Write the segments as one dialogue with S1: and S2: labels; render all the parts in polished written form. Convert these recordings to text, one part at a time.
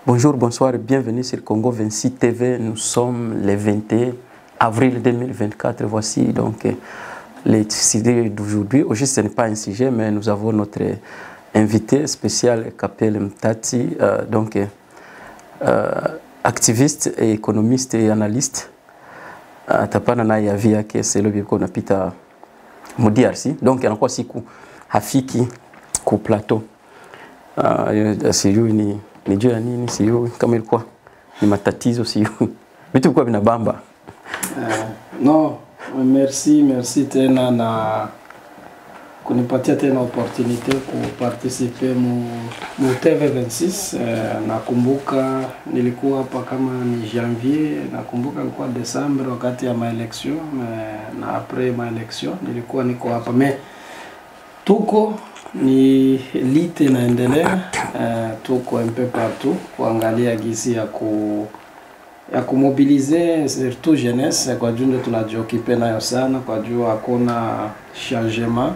S1: Bonjour, bonsoir et bienvenue sur Congo 26 TV. Nous sommes le 21 avril 2024. Voici donc les sujets d'aujourd'hui. Aujourd'hui, ce n'est pas un sujet, mais nous avons notre invité spécial, Kapele Mtati, activiste et économiste et analyste. Tapana na yavi yake selo biko napita mu DRC. Donc anakuwa siku hafiki ku plateau. Sijui ni juu ya nini, sijui kama ilikuwa ni matatizo, sijui vitu vilikuwa vinabamba.
S2: No, merci tena na kunipatia tena opportunité kuparticipe mu TV26. Nakumbuka nilikuwa hapa kama ni janvier, nakumbuka ilikuwa Desembre wakati ya maelection, na après maelection nilikuwa niko hapa. Me tuko ni lite naendelea, tuko un peu partout kuangalia gisi ya kumobilize surtout jeunesse, kwa juu tunajiokipe nayo sana, kwa juu hakuna changement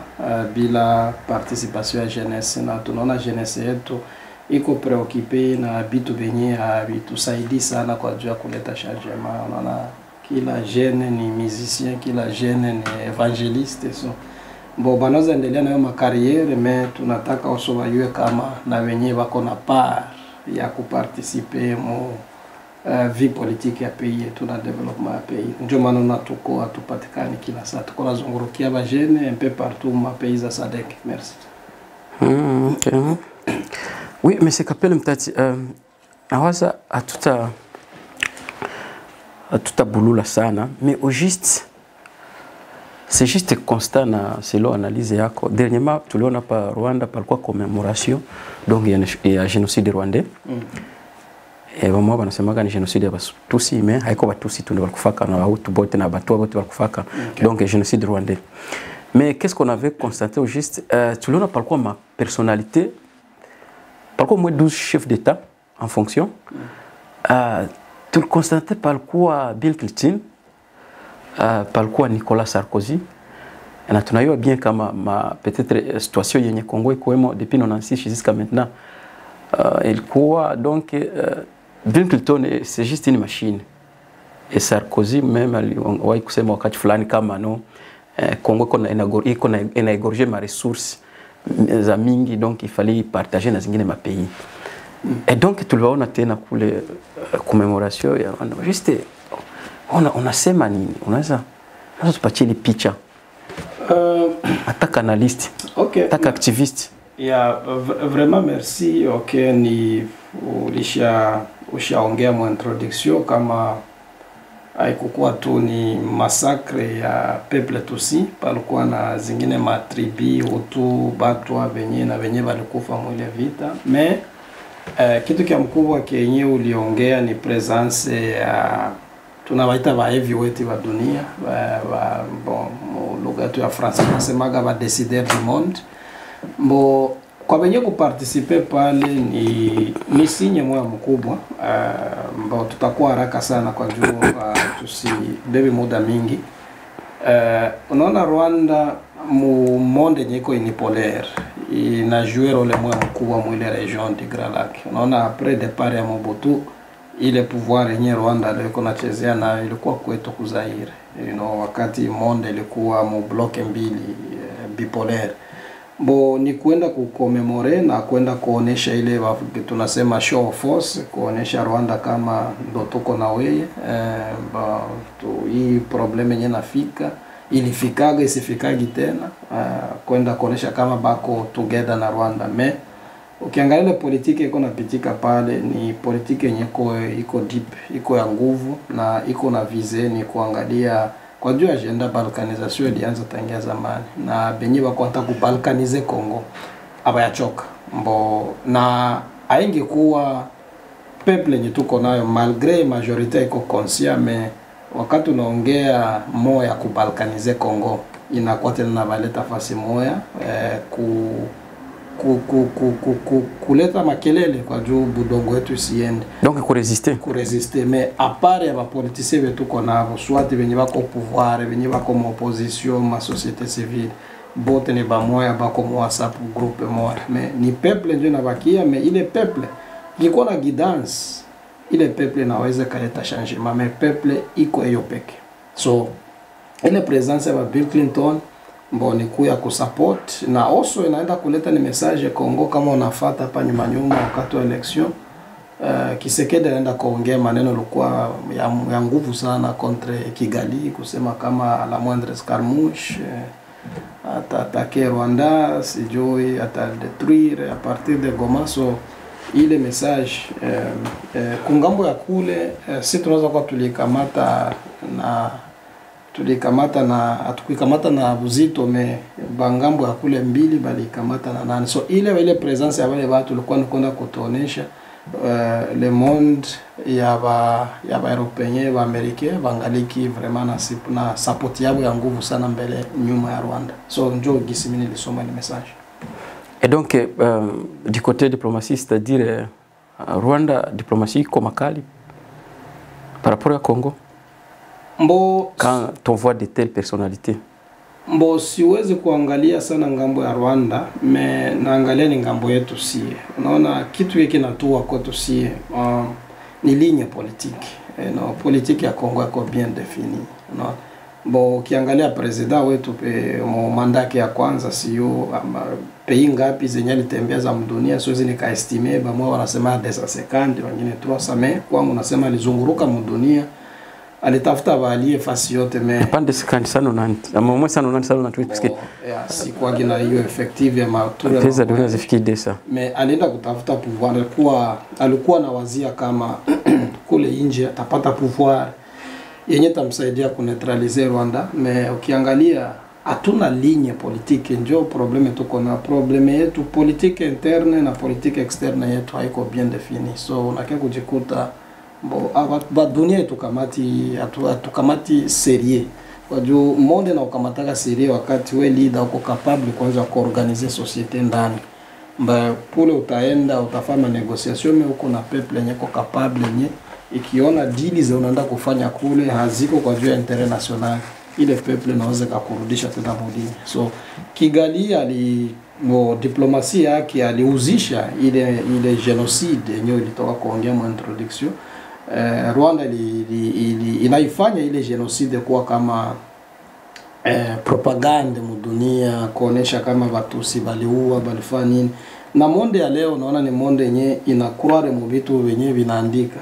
S2: bila participation ya jeunesse, na tunaona jeunesse yetu iko preoccupé na bitu benye habitusaidi sana kwa juu ya kuleta changement. Unaona kila jeune ni musicien, kila jeune ni evangeliste, so bo banoza endelea na makariere, me tunataka oso wajue kama na wenye wako na part ya kuparticipe mu vie politique ya pays yetu na development ya pays. Ndio maana tuko hatupatikani kila saa, tuko nazungurukia ba jeune un peu partout ma pays za SADC. Merci.
S1: Okay. Oui, monsieur Kapele Mtati, awaza atuta bulula sana, mais au juste c'est juste constat na selon analyse yako. Dernièrement tuliona pa Rwanda palikuwa commémoration donc ya génocide rwandais. Bamwe banasemaga ni génocide ya Batusi, mais haiko Batusi tu ndio balikufaka na Bahutu bote na Batwa bote balikufaka. Donc génocide rwandais. Mais qu'est-ce qu'on avait constaté au juste, tuliona palikuwa ma personnalité, palikuwa moins 12 chefs d'État en fonction. Tu le constatais palikuwa Bill Clinton, palikuwa Nicolas Sarkozy, na tunayua bien kama peut-être situation yenye Congo iko depuis 96 jusqu'à maintenant. Ilikuwa donc Bill Clinton c'est juste une machine, et Sarkozy même aliwahi kusema wakati fulani kama no Congo iko na égorger ma ressources za mingi, donc il fallait partager na zingine ma pays. Et donc tuliwaona tena kule commémoration ya juste unasema nini, unaweza tupatie ile picha attaque analyste,
S2: okay,
S1: attaque activiste.
S2: Vraiment merci. Okay, ni ushaongea mu introduction kama haikukuwa tu ni massacre ya peuple Tutsi, palikuwa na zingine matribi Hutu, Batwa venye walikufa mwile vita. Me kitu kia mkubwa kenye uliongea ni presence ya tunawaita ba heavyweight wa dunia, lugha yetu ya France nasemaga ba décideurs du monde. Mbo kwa wenye kuparticipe pale ni sinye moya mkubwa, mbo tutakuwa haraka sana kwa juu tusibebe muda mingi. Unaona Rwanda mu monde nyeko unipolaire inajue role moya mkubwa mwile region du Grand Lac. Unaona après départ ya Mobutu, ile pouvoir yenye Rwanda liko nachezea na ilikuwa kwetu kuzaire. Wakati monde ilikuwa mu block mbili bipolaire. Bo ni kwenda kukomemore na kwenda kuonesha ile tunasema show of force, kuonesha Rwanda kama ndo tuko na wewe, hii problem yenye nafika ilifikaga isifikagi tena, kwenda kuonesha kama bako together na Rwanda. Me ukiangalia politiki iko napitika pale ni politiki yenye iko deep, iko ya nguvu na iko na vize ni kuangalia kwa juu agenda balkanisation ilianza tangia zamani, na benye bako hata kubalkanize Congo abayachoka. Mbo na aingi kuwa peuple yenye tuko nayo malgré majorité iko conscient, me wakati unaongea moya kubalkanize Congo inakuwa tena na baleta fasi moya kuleta makelele kwa juu budongo wetu isiende,
S1: donc kurésister
S2: mais à part ya ba politiciens wetu kona soit venye bako pouvoir, venye bako mo opposition, ma société civile, bote ni ba moya bako mo WhatsApp groupe moya, mais ni peuple ndio nabakia. Mais ile peuple kiko na guidance ile peuple inaweza kaleta changement, mais peuple iko hiyo peke. So ile presence ya Bill Clinton mboni kuya kusupport na also inaenda kuleta ni message Kongo, kama unafuata hapa nyuma wakati wa election Kisekedi anaenda kuongea maneno yalikuwa ya nguvu sana contre Kigali, kusema kama la moindre escarmouche atataquer Rwanda, sijui atadetruire a partir de Goma. So ile message kungambo ya kule si tunaweza kwa tulikamata na buzito me bangambo ya kule mbili bali kamata na nani. So ile presence ya wale watu tulikuwa nikonda kutonesha le monde ya ba européen ba américain bangaliki vraiment na support yabo ya nguvu sana mbele nyuma ya Rwanda. So njo gisimini lisoma le message.
S1: Et donc du côté diplomatie, c'est-à-dire Rwanda diplomatie comme Kali par rapport à Congo, quand on voit de telles personnalités.
S2: Siwezi kuangalia sana ngambo ya Rwanda, me naangalia ni ngambo yetu sie. Unaona kitu hiki kinatoa kwetu sie ni ligne politique. Politique ya Kongo iko bien définie. Ukiangalia president wetu pe mandaki ya kwanza sio pays ngapi zenye alitembea za mdunia, siwezi nikaestimate bamwe wanasema 250 wengine 300, mais kwangu nasema alizunguruka mdunia, alitafuta balie fasi yote. Me
S1: pande sikani sana nani ama sana na tuipiske
S2: si kwa gina hiyo effective ya matura
S1: pesa dunia zifikie desa.
S2: Me alienda kutafuta pouvoir, alikuwa na wazia kama kule nje atapata pouvoir yenye tamsaidia kuneutralize Rwanda. Me ukiangalia hatuna ligne politique, ndio probleme tuko na. Probleme yetu politique interne na politique externe yetu haiko bien définie. So unakia kujikuta ba dunia tukamati serie kwa juu monde na ukamataka serie wakati we leader uko capable kwanza kuorganize societe ndani mba pule utaenda utafanya negotiation me uko na peuple yenye ko capable yenye ikiona deals za unaenda kufanya kule haziko kwa juu ya intérêt national, ile peuple naweza kukurudisha tena mudini. So Kigali diplomasia yake aliuzisha ile genocide yenyewe ilitoka kuongea mu introduction. Rwanda inaifanya ile genocide kuwa kama propaganda mudunia, kuonesha kama Batusi baliua balifanya nini. Na monde ya leo naona ni monde yenye inakurare mu vitu venye vinaandika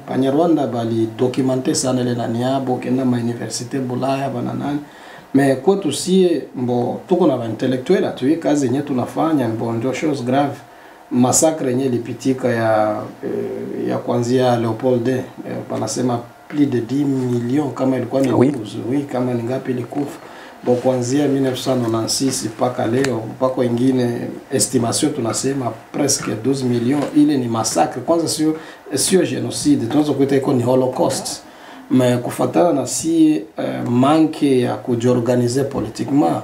S2: Banyarwanda bali documenter sana ile nani yabo kenda ma universite Bulaya bana nani. Me kwetu sie tuko na intellectuel atuye kazi yenye tunafanya ndio chose grave. Massacre yenye lipitika ya kuanzia Leopold panasema plus de 10 millions kama ilikuwa ni oui, kama ni ngapi ilikufa kuanzia 1996 mpaka leo, mpaka wengine estimation tunasema presque 12 millions. Ile ni massacre kwanza, sio genocide, tunaweza kuita iko ni holocaust. Me kufatana na si manke ya kujiorganize politiquement,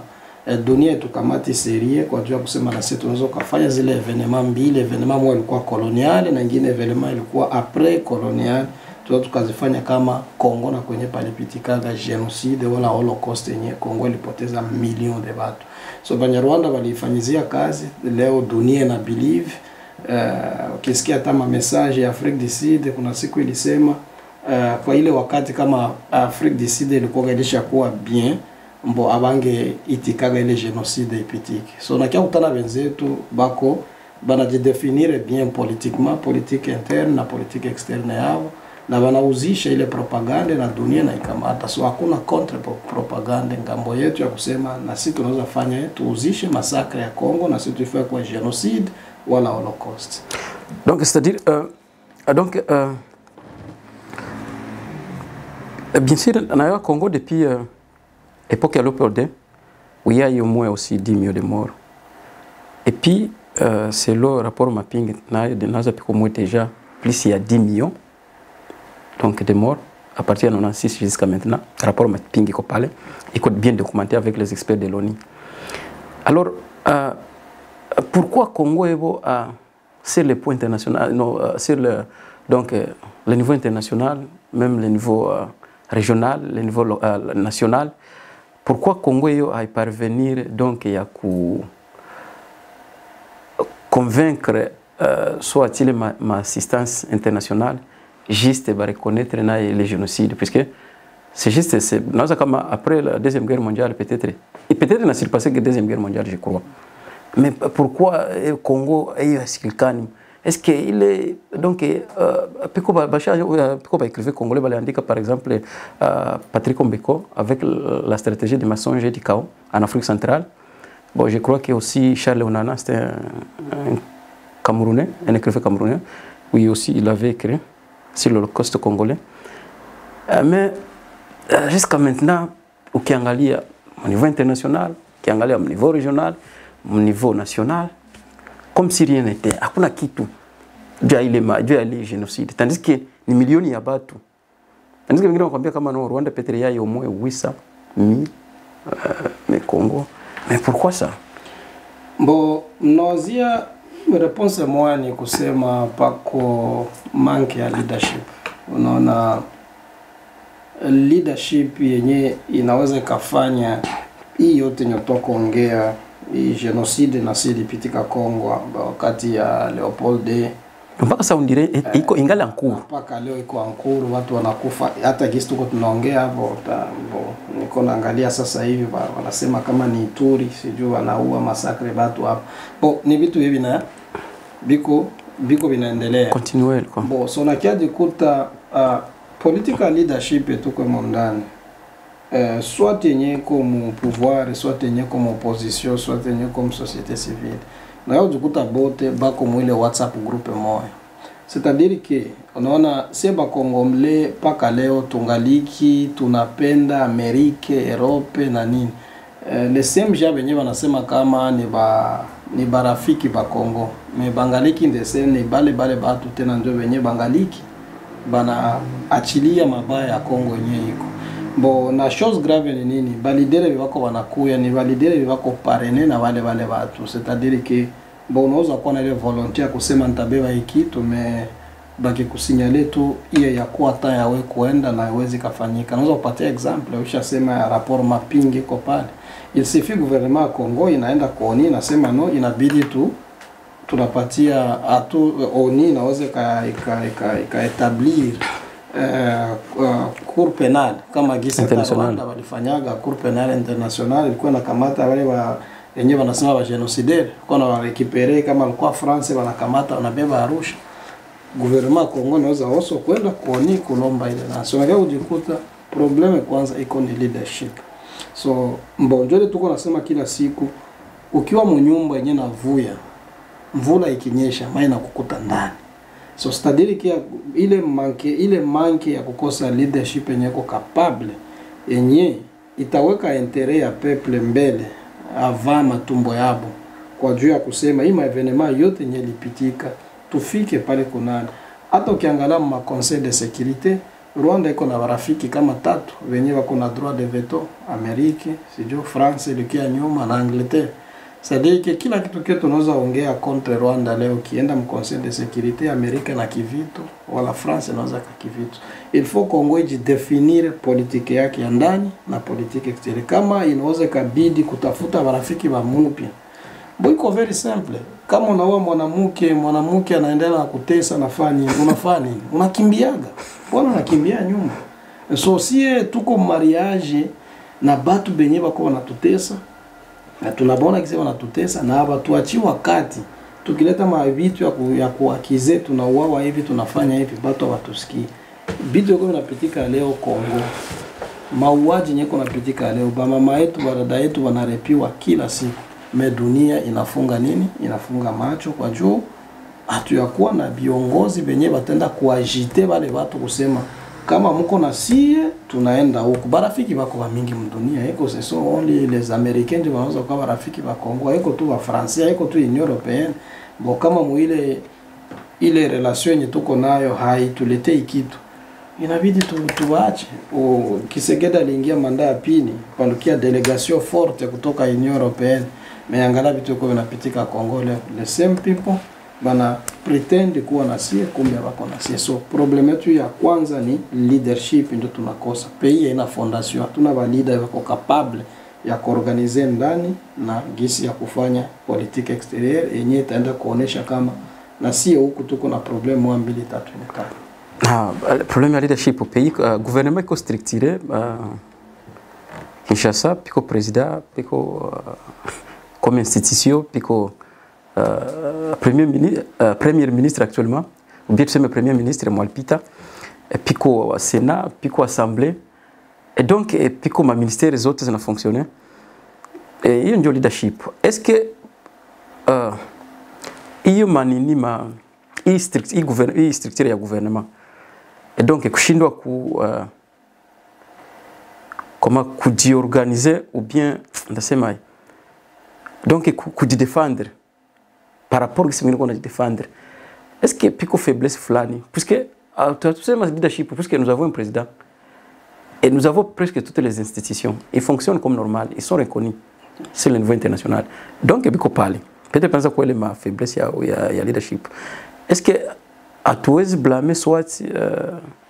S2: dunia tukamati serie kwa jua kusema na sisi tunaweza kufanya zile evenement mbili. Evenement moja ilikuwa colonial na nyingine evenement ilikuwa après colonial, tukazifanya kama Kongo na kwenye palipitikaga genocide wala holocaust yenye Kongo ilipoteza milioni de watu. So Banyarwanda walifanyizia kazi, leo dunia na believe. Ukisikia kama message ya Afrique du Sud, kuna siku ilisema kwa ile wakati kama Afrique du Sud ilikuwa ilisha kuwa bien, abange itikaga ile genocide ipitike. So nakia kutana wenzetu bako banajidefinire bien politiquement, politique interne na politique externe yao, na wanauzisha ile propaganda na dunia na ikamata. So hakuna contre propaganda ngambo yetu ya kusema na sisi tunaweza fanya tuuzishe massacre ya Kongo na sisi tufanye kwa genocide wala holocaust.
S1: Donc c'est-à-dire bien sûr dans Congo depuis époque à Léopold, où il y a eu au moins aussi 10 millions de morts. Et puis c'est le rapport mapping de Naza Pico déjà plus il y a 10 millions donc de morts à partir de 96 jusqu'à maintenant. Rapport mapping qu'on parle, il est bien documenté avec les experts de l'ONU. Alors pourquoi Congo est sur le point international, sur le niveau international, même le niveau régional, le niveau national, pourquoi Congo est parvenir donc à convaincre soit il ma assistance internationale juste va reconnaître les génocides, puisque c'est juste, comme après la Deuxième Guerre mondiale, peut-être n'a surpassé que la Deuxième Guerre mondiale, je crois. Mais pourquoi le Congo est-ce est-ce qu'il est donc pourquoi écrivain congolais par exemple Patrick Ombeko avec la stratégie de mensonge et du chaos en Afrique centrale. Bon, je crois que aussi Charles Onana, c'était un Camerounais, un écrivain camerounais, oui aussi il avait écrit sur l'Holocauste congolais. Mais jusqu'à maintenant, au Kiangalia, au niveau international, Kiangalia au niveau régional, au niveau national, comme si rien n'était. Hakuna kitu. Dieu a les génocides. Tandis que ni milioni ya batu. Tandis que wengine wanakuambia kama no Rwanda peut-être yai au moins 800 000 mais Congo. Mais pourquoi ça?
S2: Bon, nauzia réponse moja ni kusema pako manque ya leadership. Unaona leadership yenye inaweza ikafanya hii yote nyotoka kuongea hii genocide na silipitika Kongo wakati ya Leopold II.
S1: Mpaka sasa undire iko ingali ankuru.
S2: Mpaka leo iko ankuru, watu wanakufa. Hata kisi tuko tunaongea hapo niko naangalia sasa hivi wanasema kama ni Ituri, sijui wanaua masakre watu hapo. Bo ni vitu hivi na biko vinaendelea.
S1: Continuel kwa.
S2: Bo so nakiaje kuta political leadership tuko mondani. Soit yenye comme pouvoir, soit yenye comme opposition, soit yenye comme société civile. Na yao dukuta bote bako mwile WhatsApp groupe moja. C'est-à-dire que unaona seba Kongomle paka leo tungaliki tunapenda Amerika, Europe na nini. Le same ja benye wanasema kama ni barafiki ba Kongo. Me bangaliki ndese ni bale batu tena ndio benye bangaliki bana achilia mabaya ya Kongo yenyewe iko. Bo na chose grave ni nini? Balidere wako wanakuya ni balidere wako parene na wale watu. C'est-à-dire que bon unaweza kuwa na ile volontaire kusema nitabeba hiki tume baki kusinyale tu ile ya kuwa hata yawe kuenda na iwezi kafanyika. Naweza kupatia example ushasema ya rapport mapping iko pale. Il suffit gouvernement ya Kongo inaenda kuoni nasema no inabidi tu tunapatia atu oni naweza ka établir cour pénale kama gisa Rwanda walifanyaga cour pénale internationale ilikuwa nakamata wale wenyewe wanasema wa genocidaire kwa na récupérer kama alikuwa France wanakamata wanabeba Arusha. Gouvernement Kongo naweza also kwenda kuoni kulomba ile na so ngao ujikuta probleme kwanza iko ni leadership. So mbonjole tuko nasema kila siku ukiwa mnyumba yenyewe navuya mvula ikinyesha maji na kukuta ndani. So c'est-à-dire que ile manque ya kukosa leadership yenye iko capable yenye itaweka intérêt ya peuple mbele avant matumbo yabo kwa juu ya kusema hii maevenema yote yenye lipitika tufike pale kunani. Hata ukiangalia ma conseil de sécurité Rwanda iko na barafiki kama 3 wenye wako na droit de veto, Amerika, sijui France ilikia nyuma na Angleterre. C'est-à-dire que kila kitu kile tunaweza ongea contre Rwanda leo kienda mu conseil de sécurité Amerika na kivitu wala France inaweza kivitu. Il faut Kongo définir politique yake ya ndani na politique extérieure. Kama inaweza kabidi kutafuta marafiki wa mpya. Boiko very simple. Kama unaoa mwanamke anaendelea kutesa nafani, unafanya nini? Unakimbiaga. Bwana unakimbia nyuma. So sie tuko mariage na batu benye bako wanatutesa. Na tunabona kise wanatutesa na hapa tuachi wakati tukileta mavitu ya kuakize tunauawa hivi tunafanya hivi batu watusikii. Bitu yako inapitika leo Kongo. Mauaji nyeko inapitika leo ba mama yetu dada yetu wanarepiwa kila siku. Dunia inafunga nini? Inafunga macho kwa juu hatuyakuwa na viongozi benye batenda kuagite wale watu kusema kama mko na sie tunaenda huko. Barafiki bako wa mingi mdunia eko ce sont only les Américains ndio wanaweza kuwa barafiki ba Kongo, eko tu wa France, eko tu Union Européenne. Bo kama muile ile relation yenye tuko nayo haituletei kitu, inabidi tuache. Kisegeda aliingia manda ya pili pandukia delegation forte kutoka Union Européenne. Meangala vitu kwa vinapitika Kongo leo. The same people bana pretend kuwa na sie kumbe wako na sie. So problem yetu ya kwanza ni leadership ndio tunakosa. Pays ina fondation, hatuna ba leader wako capable ya kuorganize ndani na gisi ya kufanya politique extérieure yenye itaenda kuonesha kama na sio huku tuko na problème moja mbili tatu nne.
S1: Problème ya leadership au pays, gouvernement iko structuré, Kinshasa, piko président, piko comme institution, piko premier ministre actuellement, ou bien tu sais le premier ministre Mwalpita, piko Sénat, piko Assemblée, et donc piko ma ministère les autres ont fonctionné. Et il y a un leadership. Est-ce que il y a manini ma structure ya gouvernement et donc kushindwa comment kujiorganiser ou bien ndasema donc kujidefendre par rapport à ce qu'on a défendre. Est-ce que piko faiblesse flani puisque tusema leadership puisque nous avons un président et nous avons presque toutes les institutions, ils fonctionnent comme normal, ils sont reconnus sur le niveau international. Donc piko parler peut-être penser quoi est ma faiblesse ya leadership. Est-ce que à tous blâmer soit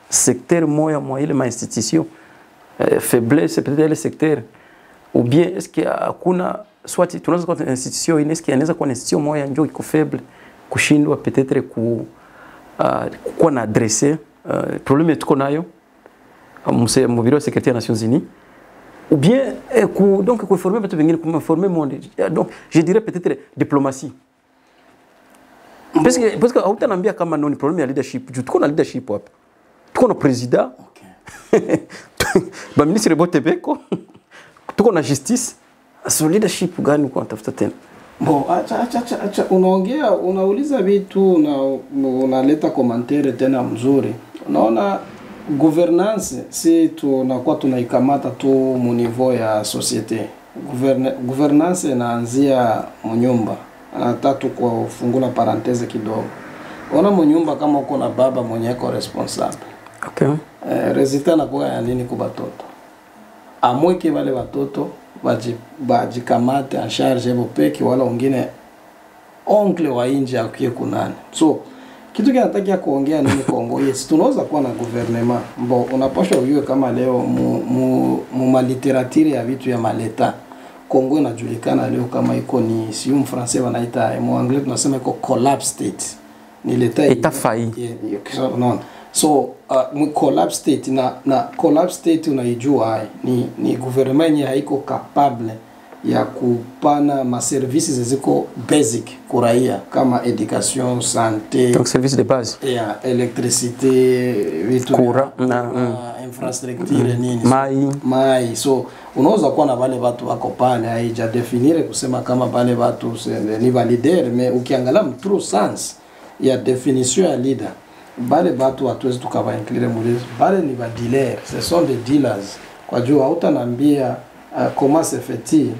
S1: secteur moya ile ma institution faiblesse peut-être le secteur ou bien est-ce que hakuna soit tunaweza kuwa institution est-ce qu'il inaweza kuwa institution moya ndio iko faible kushindwa peut-être kuwa na adresser problème tuko nayo mu bureau secrétaire des Nations Unies ou bien donc former peut-être vingine former monde donc je dirais peut-être diplomatie. Parce que hautanambia kama noni problème ya leadership. Tuko na leadership hapa. Tuko na president. Okay. Ba ministre bote beko. Tuko na justice. So leadership gani uko unatafuta tena?
S2: Bon, acha unaongea unauliza vitu na unaleta commentaire tena mzuri. Unaona gouvernance si tunakuwa tunaikamata tu mu niveau ya société. Gouvernance inaanzia mnyumba. Tatu kwa fungula parenthese kidogo. Ona mnyumba kama uko na baba mwenye iko responsable.
S1: Okay.
S2: Resultat na kwa ya nini kwa batoto. Amweke wale watoto bajikamate en charge yabo peke wala wengine oncle wa nje akiye kunani. So kitu kinatakia kuongea nini Kongo? Yes, tunaweza kuwa na gouvernement. Mbo unapaswa ujue kama leo mu literature ya vitu ya maleta. Kongo inajulikana leo kama iko ni siyo mfrancais wanaita mu anglais tunasema iko collapse state. Ni leta
S1: failli.
S2: Non. So mu collapse state na collapse state unaijua ni gouvernement yenye haiko capable ya kupana ma services ziko basic kuraia kama education, santé,
S1: donc service de base.
S2: Ya électricité, vitu
S1: courant
S2: infrastructure nini. Mai. So unaweza kuwa na wale watu wako pale haija definire kusema kama wale watu ni validaire mais ukiangalia true sense ya definition ya leader bale watu hatuwezi tukava inclure mulezi bale ni ba dealers, ce sont des dealers kwa juu hautanambia comment se fait-il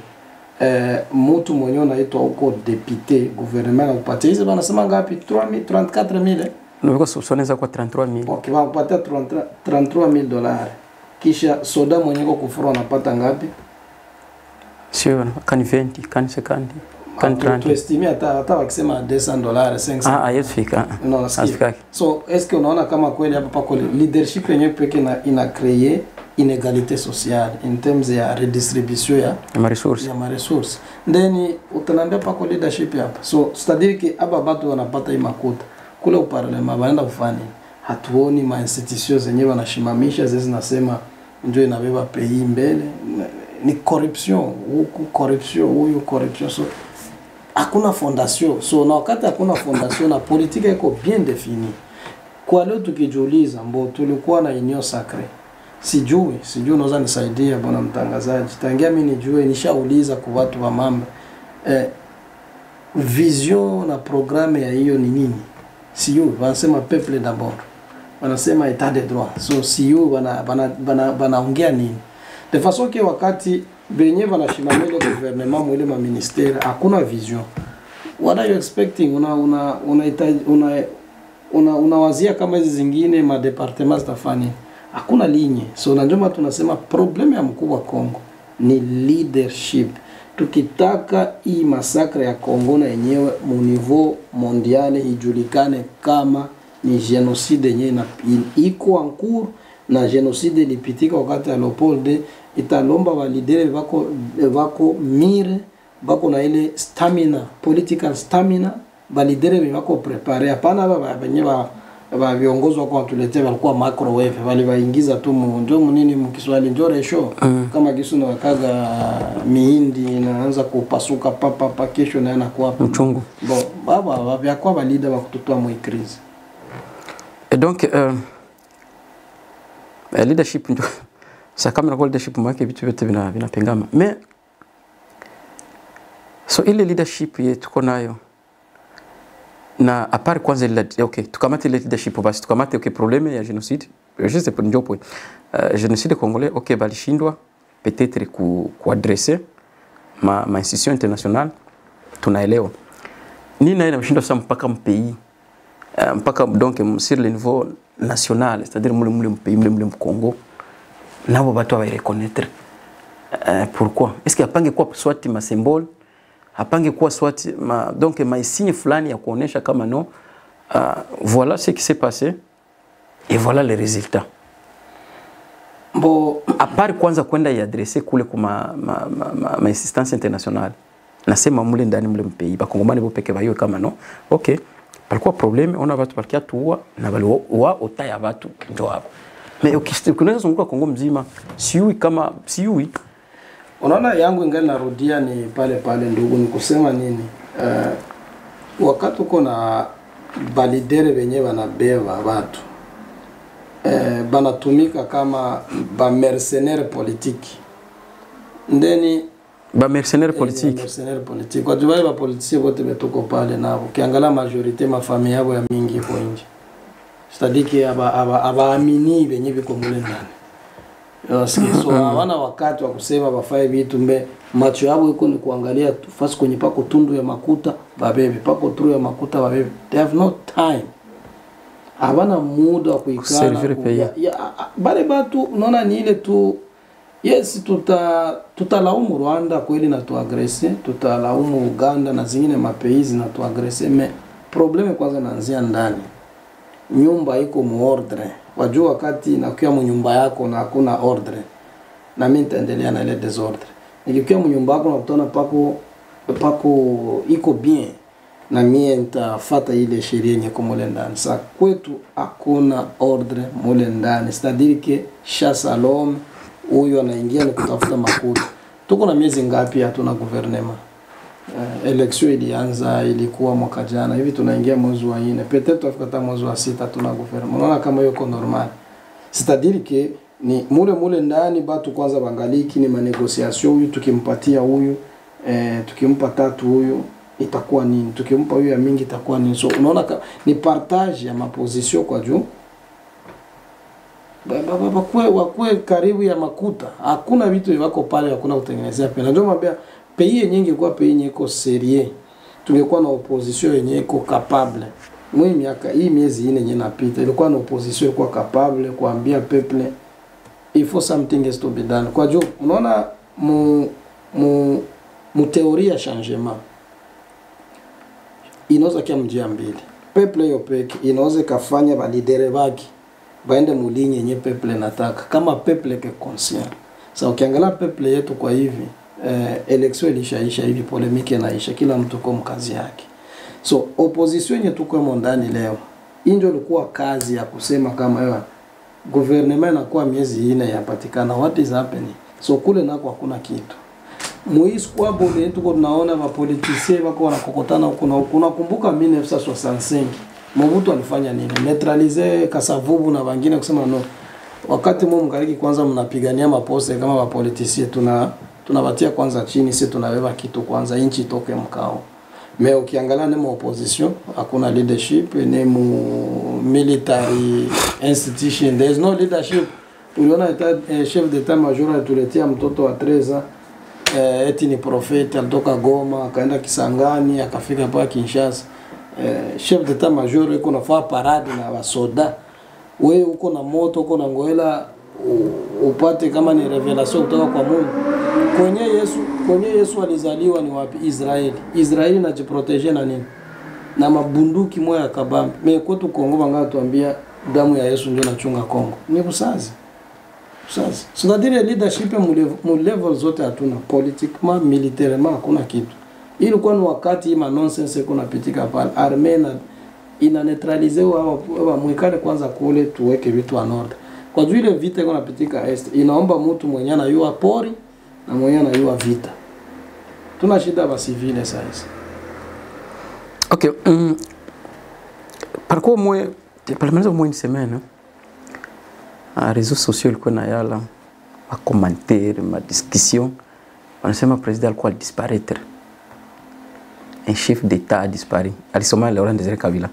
S2: mtu mwenye anaitwa huko député gouvernement upatie hizo wanasema ngapi 34000
S1: ndio soneza kwa 33000.
S2: Okay, wanapatia $33,000 kisha soda mwenye uko kufuru anapata ngapi?
S1: Sio kan 20 kan 50 kan 30
S2: tu estimia hata wakisema $200 500
S1: yefika
S2: no asifika. So est-ce que unaona kama kweli hapa pako leadership yenyewe pekee ina créer inégalité sociale in terms ya redistribution ya ma resources then utanambia pako leadership hapa. So c'est-à-dire que hapa watu wanapata hii makuta kule uparlema baenda kufanya hatuoni ma institutions zenyewe wanashimamisha zezi nasema ndio inabeba pays mbele ni corruption huku corruption so hakuna fondation. So na wakati hakuna fondation na politique iko bien définie kwa leo tukijiuliza mbo tulikuwa na union sacrée sijui unaweza nisaidia bwana mtangazaji tangia mimi nijue nishauliza kwa watu wa mambo vision na programme ya hiyo ni nini sijui wanasema peuple d'abord wanasema état de droit so sijui wanaongea nini de façon que wakati benye wanashimamia le gouvernement mwile ma ministère hakuna vision. What are you expecting? Unawazia kama hizi zingine ma departements zitafanya hakuna linye. So na njoma tunasema problem ya mkubwa Kongo ni leadership. Tukitaka hii masakre ya Kongo na yenyewe mu niveau mondial ijulikane kama ni genocide yenyewe iko en cours na genocide ilipitika wakati ya Leopold italomba wa leader wako mire wako na ile stamina, political stamina balidere wako prepare hapana ba viongozi wako watuletea walikuwa microwave wale waingiza tu ndio nini mkiswali ndio resho kama kisu na wakaga mihindi inaanza kupasuka papa kesho na anakuwa
S1: mchungu
S2: bon baba vyakwa balida wa kutotoa mu crise.
S1: Et donc leadership ndio sasa kama na leadership mwake vitu vyote vinapingana mais so ile leadership yetu tuko nayo na apart kwanza okay tukamate leadership basi tukamate okay problème ya génocide juste pour ndio point génocide congolais okay balishindwa peut-être kuadresser ma institution internationale tunaelewa nini na inashindwa sasa mpaka mpei mpaka donc sur le niveau national c'est-à-dire mule mpei mule Congo nabo watu wa reconnaître pourquoi est-ce qu'il apange quoi soit ma symbole apange kuwa soit donc ma signe fulani ya kuonesha kama no voilà ce qui s'est passé et voilà les résultats.
S2: Bon
S1: à part kwanza kwenda iadresser kule kuma ma assistance internationale nasema mule ndani mule mpei bakongomani bo peke bayo kama no okay palikuwa problème on a watu palkia tuwa na bali wa otaya watu ndio hapo mais ukisema zunguka Kongo mzima siui kama siui.
S2: Unaona yangu ingali narudia ni pale ndugu ni kusema nini wakati uko na balidere wenyewe wanabeba watu banatumika kama ba mercenaire politique ndeni
S1: ba mercenaire politique
S2: kwa sababu ba politiciens wote betoko pale nabo kiangalia majorité mafamilia yao ya mingi iko nje c'est-à-dire abaamini wenye biko mule ndani so hawana wakati wa kusema bafanye vitu mbe macho yao iko ni kuangalia fasi kwenye pako tundu ya makuta babebe pako tundu ya makuta babebe they have no time hawana muda wa kuikana bale batu unaona ni ile tu yes tutalaumu Rwanda kweli na tuagrese tutalaumu Uganda na zingine mapeizi na tuagrese me probleme kwanza naanzia ndani nyumba iko muordre wajua wakati nakuwa nyumba yako na hakuna ordre na mimi nitaendelea na ile desordre nikiwa nyumba yako na kutana pako iko bien na mimi nitafuata ile sheria yenye komole ndani sasa kwetu hakuna ordre mole ndani c'est-à-dire que chasse à l'homme huyo anaingia ni kutafuta makuta tuko na miezi ngapi hatuna gouvernement election ilianza ilikuwa mwaka jana hivi tunaingia mwezi wa 4 peut-être tutafikata mwezi wa 6 tuna gouvernement unaona kama yuko normal c'est-à-dire que ni mule ndani batu kwanza bangaliki ni manegociation huyu tukimpatia huyu tukimpa tatu huyu itakuwa nini tukimpa huyu ya mingi itakuwa nini so unaona ni partage ya maposition kwa juu wakwe karibu ya makuta hakuna vitu wako pale hakuna kutengenezea pena ndio mabia pays nyingi kwa pays yenye iko sérieux tungekuwa na opposition yenye iko capable mwe miaka hii miezi 4 yenye napita ilikuwa na opposition ilikuwa capable kuambia peuple il faut something is to be done kwa juu unaona mu teoria ya changement inaweza kia mjia mbili peuple yo peke inaweza kafanya ba leader baki baende mulinye yenye peuple nataka kama peuple ke conscient sasa ukiangalia peuple yetu kwa hivi election ilishaisha hivi polemiki inaisha kila mtu kwa mkazi yake so opposition yenye tuko ndani leo ndio ilikuwa kazi ya kusema kama hiyo gouvernement inakuwa miezi 4 yapatikana what is happening so kule nako hakuna kitu muisi kwa bole tuko tunaona wa politiciens wako wanakokotana huko na huko nakumbuka 1965 Mobutu alifanya nini neutraliser Kasavubu na wengine kusema no wakati mmo mkariki kwanza mnapigania maposte kama wa politiciens tunabatia kwanza chini sisi tunabeba kitu kwanza inchi itoke mkao mais ukiangalia nemo opposition hakuna leadership nemo military institution there is no leadership uliona chef d'état major atuletea mtoto wa 13 eti ni profeti alitoka Goma akaenda Kisangani akafika pa Kinshasa chef d'état major yuko nafaa parade na wasoda wewe uko na moto uko na ngoela upate kama ni revelation kutoka kwa Mungu kwenye Yesu alizaliwa ni wapi Israeli inajiprotege na nini na mabunduki moya kabambi mimi kwetu Kongo banga tuambia damu ya Yesu ndio inachunga Kongo ni busazi so that leadership mu level zote hatuna politiquement militairement hakuna kitu ilikuwa ni wakati ima nonsense kunapitika pale armée na ina neutralize wa mwikale kwanza kule tuweke vitu en ordre. Kwa juu ile vita iko napitika est inaomba mtu mwenye anayua pori na mwenye anayua vita. Tuna shida ba civile sasa.
S1: OK, par quoi moi parlement moins une semaine à réseaux sociaux ilikuwa na yala ma commentaire ma discussion wanasema président alikuwa disparaître. Un chef d'État a disparu. Alisoma Laurent Désiré Kabila.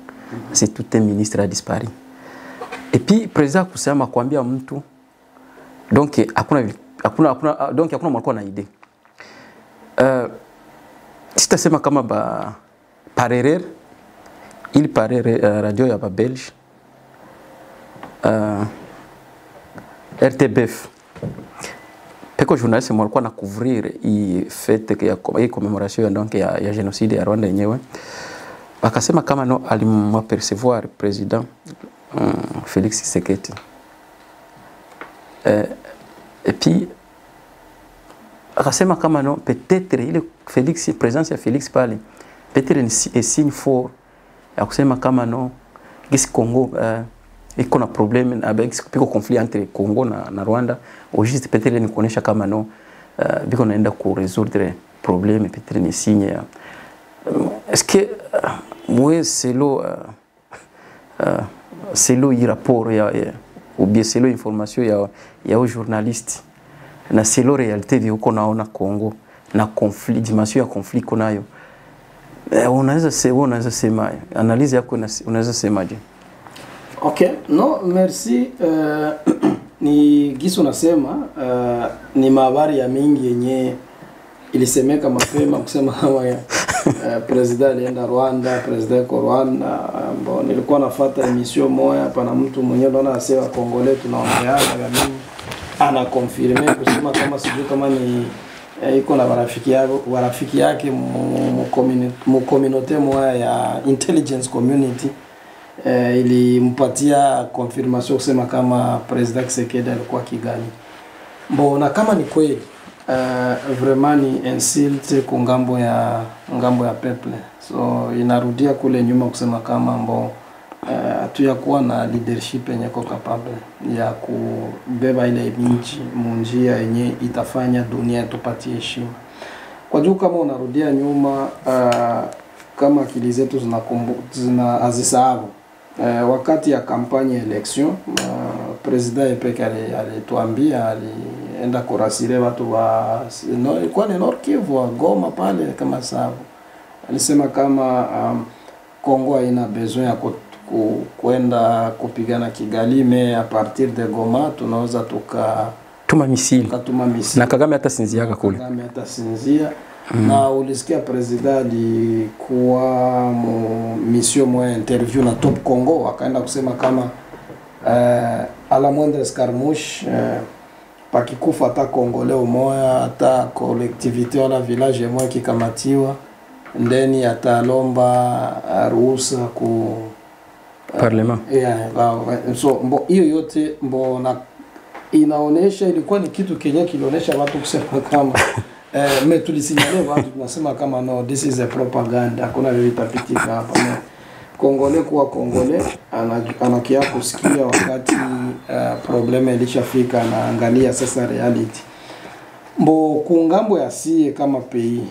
S1: C'est tout un ministre a disparu. Et puis président kusema kuambia mtu donc hakuna donc hakuna mwanako na idée. Sitasema kama par erreur il paraît radio ya Belge RTBF peko journaliste walikuwa na couvrir hii fête ya commémoration donc ya génocide ya Rwanda yenyewe, akasema kama no alimwapercevoir président Félix Tshisekedi et puis akasema kama no peut-être ile Félix présence ya Félix pale peut-être un signe fort ya kusema kama no gisi Congo iko na problème avec piko conflit entre Congo na Rwanda au juste peut-être ni kuonesha kama no biko naenda ku résoudre problème peut-être ni signe est-ce que moi c'est le rapport ya ou bien c'est l'information ya aux journalistes na c'est la réalité vile uko naona Congo na conflit dimension ya conflit konayo unaweza sema analyse yako unaweza semaje?
S2: OK, no merci. Ni gisu nasema ni habari ya mingi yenye ilisemeka mapema kusema kama president alienda Rwanda, president kwa Rwanda. Mbona nilikuwa nafuata emission moja hapa na mtu mwenyewe anaona asema Kongole tunaongea na mimi ana confirmer kusema kama sijui kama ni iko na warafiki yake mu community moja ya intelligence community ilimpatia confirmation kusema kama president Tshisekedi alikuwa Kigali. Mbona kama ni kweli vraiment ni insult ku ngambo ya peuple. So inarudia kule nyuma kusema kama hatuyakuwa na leadership yenye ko capable ya kubeba ile nchi munjia yenye itafanya dunia tupatie heshima. Kwa juu kama unarudia nyuma kama akili zetu zina azisahau wakati ya kampanya election president Epeke alituambia alienda kurasire watu wa ilikuwa ni Nord Kivu wa Goma pale kama sababu alisema kama Kongo haina besoin ya kwenda kupigana Kigali mais à partir de Goma tunaweza
S1: tuma misili na Kagame hata sinzia kule
S2: na ulisikia president alikuwa mission moja interview na Top Congo akaenda kusema kama à la moindre escarmouche pakikufa hata Congolais moja hata collectivité wala village moja kikamatiwa ndeni atalomba ruhusa ku
S1: parlement.
S2: So hiyo yote na inaonesha ilikuwa ni kitu kenye kilionesha watu kusema kama tulisinyale watu tunasema kama no this is a propaganda, hakuna vile itapitika hapa. Kongole kuwa Kongole anakia kusikia wakati probleme ilishafika na angalia sasa reality. Kungambo ya sie kama pays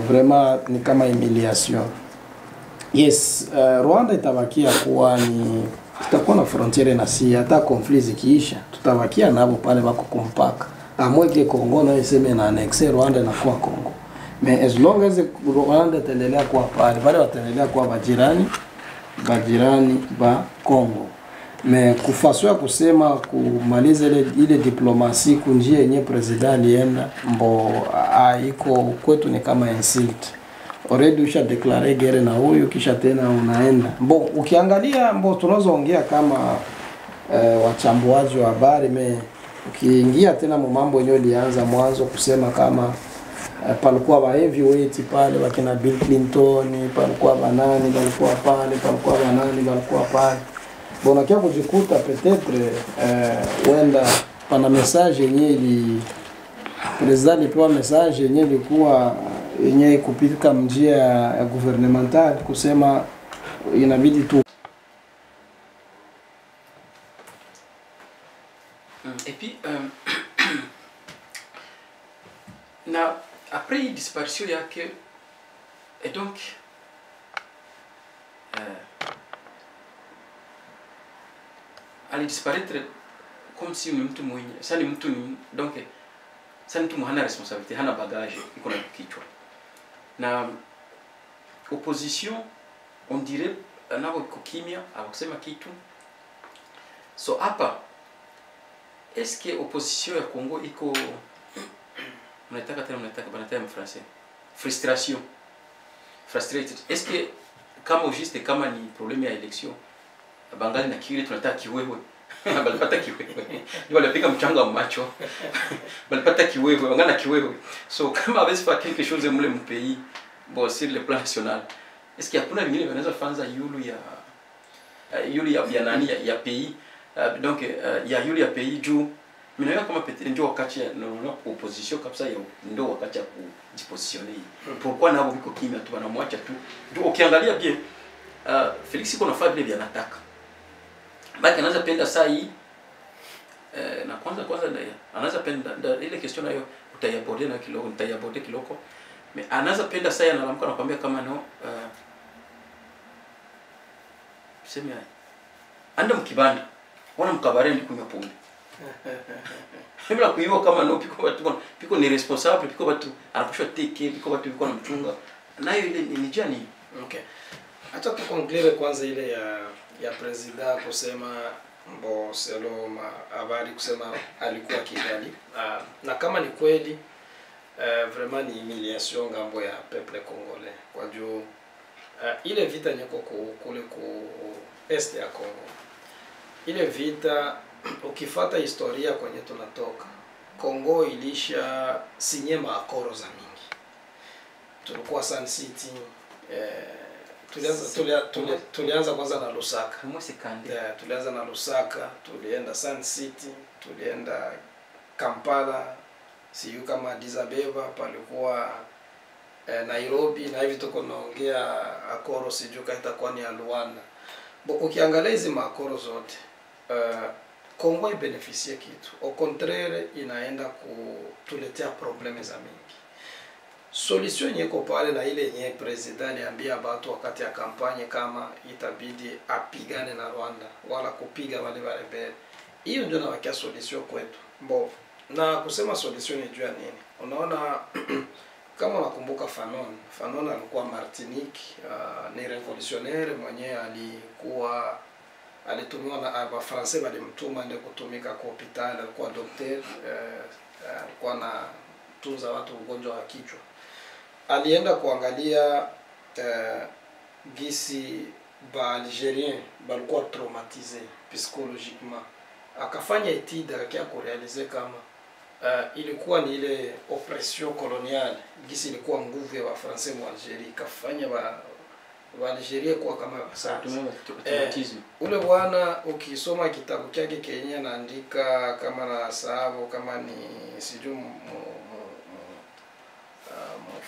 S2: vraiment ni kama humiliation. Yes, Rwanda itabakia kuwa ni tutakuwa na frontiere na si hata conflict zikiisha tutabakia nabo pale bako kumpaka amweke Kongo na iseme na annexe Rwanda na kwa Kongo. Mais as long as Rwanda itaendelea kuwa pale wataendelea kuwa bajirani ba Kongo. Mais kufaswa kusema kumaliza ile diplomasi kunjia yenye president alienda iko kwetu ni kama insult. Already usha declare guerre na huyu kisha tena unaenda. Ukiangalia tunazoongea kama wachambuaji wa habari ukiingia tena mambo yenyewe ilianza mwanzo kusema kama palikuwa ba heavyweight pale wakina Bill Clinton, palikuwa banani balikuwa pale, palikuwa banani balikuwa pale. Kia kujikuta peut-être wenda pana message yenyewe president alipewa message yenyewe ilikuwa yenye kupita njia ya gouvernemental kusema inabidi tu.
S1: Et puis na après disparition yake et donc alidisparaître comme si ni mtu mwenye sasa ni mtu donc sasa mtu hana responsabilité, hana bagage iko na kichwa. Na opposition on dirait nao iko kimya hawakusema kitu. So hapa est-ce que opposition ya Congo iko mnataka banataka en français frustration frustrated, est-ce que kama juste kama ni problème ya election bangali na kile tunataka kiwewe balipata kiwewe ndio walipiga mchanga wa macho balipata kiwewe wangana kiwewe. So kama hawezi faire quelque chose mule mpays bon sur le plan national, est-ce qu'il y a kuna vingine wanaweza fanza yulu ya nani ya pays donc ya yulu ya pays juu minaona kama ndio wakati na opposition kabisa ya ndio wakati ya kujipositioner. Pourquoi nabo biko kimya tu wanamwacha tu ndio ukiangalia bien Felix iko nafaa vile vya nataka baki anaanza penda saa hii na kwanza ndio anaanza penda ile question nayo utayaborder na kiloko nitayaborder kiloko mais anaanza penda saa analamka anakuambia kama no sema anda mkibanda wana mkabare ndi kunywa pombe bila kuiwa kama no piko ni responsable piko watu anaposhwa teke piko watu biko na mchunga nayo ile ni jani.
S2: Okay, acha tukonklere kwanza ile ya president kusema mbo selo habari kusema alikuwa Kigali na kama ni kweli vraiment ni humiliation ngambo ya peuple congolais kwa juu ile vita nyeko kule ku est ya Congo, ile vita ukifuata historia kwenye tunatoka Congo ilisha sinye maakoro za mingi. Tulikuwa Sun City tulianza kwanza na Lusaka. Tulianza na Lusaka, tulienda Sun City, tulienda Kampala, siyo kama Addis Ababa, palikuwa Nairobi na hivi tuko naongea akoro sijuka itakuwa ni Luanda. Ukiangalia hizi maakoro zote Congo ibeneficie kitu. Au contraire inaenda kutuletea probleme za mingi. Solution nyeko pale na ile nye president aliambia watu wakati ya kampanye kama itabidi apigane na Rwanda wala kupiga wale rebeli. Hiyo ndio nawakia solution kwetu. Na kusema solution ni juu ya nini? Unaona kama unakumbuka Fanon alikuwa Martinique, ni revolutionnaire mwenye alitumiwa na aba Francais walimtuma ndio kutumika kwa hospitali, alikuwa daktari, alikuwa na tunza watu ugonjwa wa kichwa. Alienda kuangalia gisi ba Algérien balikuwa traumatisé psychologiquement. Akafanya étude akakia kurealize kama ilikuwa ni ile oppression coloniale, gisi ilikuwa nguvu ya Francais mu Algerie, kafanya wa Algeria kwa kama ule bwana ukisoma kitabu chake Kenya anaandika kama na sababu kama ni sijui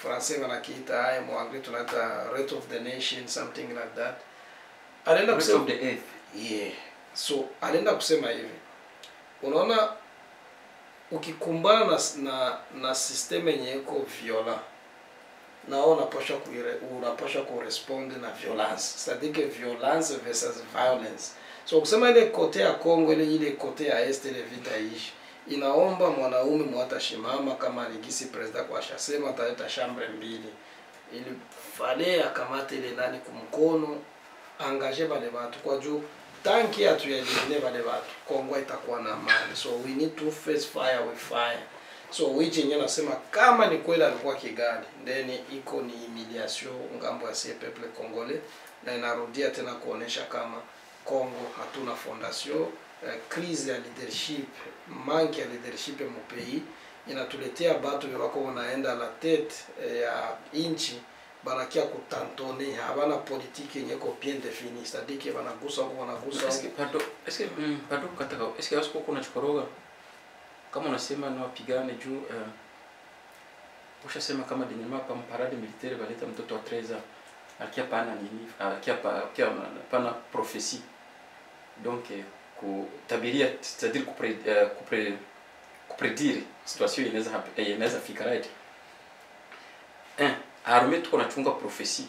S2: Francais wanakiita haya mu Anglais tunaita Rate of the Nation something like that. Alienda kusema
S1: the earth.
S2: Yeah. So alienda kusema hivi. Unaona ukikumbana na system yenye iko violent na unapaswa correspond na violence, c'est-à-dire que violence versus violence. So kusema ile kote ya Congo ile kote ya est ile vita ishi inaomba mwanaume mwatashimama kama aligisi president kwa shasema ataleta chambre mbili ili fale akamate ile nani kumkono angaje wale watu kwa juu tanki atuyeline wale watu Congo itakuwa na amani. So we need to face fire with fire. So which yenyewe nasema kama ni kweli alikuwa Kigali then iko ni humiliation ngambo ya sie peuple congolais na inarudia tena kuonesha kama Congo hatuna fondation. Crise ya leadership, manque ya leadership mu pays inatuletea batu wako wanaenda la tête ya inchi banakia kutantone, habana politique yenye ko bien définie, c'est-à-dire que banagusa
S1: est-ce que kuna chikoroga kama unasema na wapigane juu ushasema kama dernièrement pa parade militaire baleta mtoto wa 13 ans akia pana nini akia pana prophétie donc kutabiria c'est-à-dire kupredire situation inaweza fika right armée tuko nachunga prophétie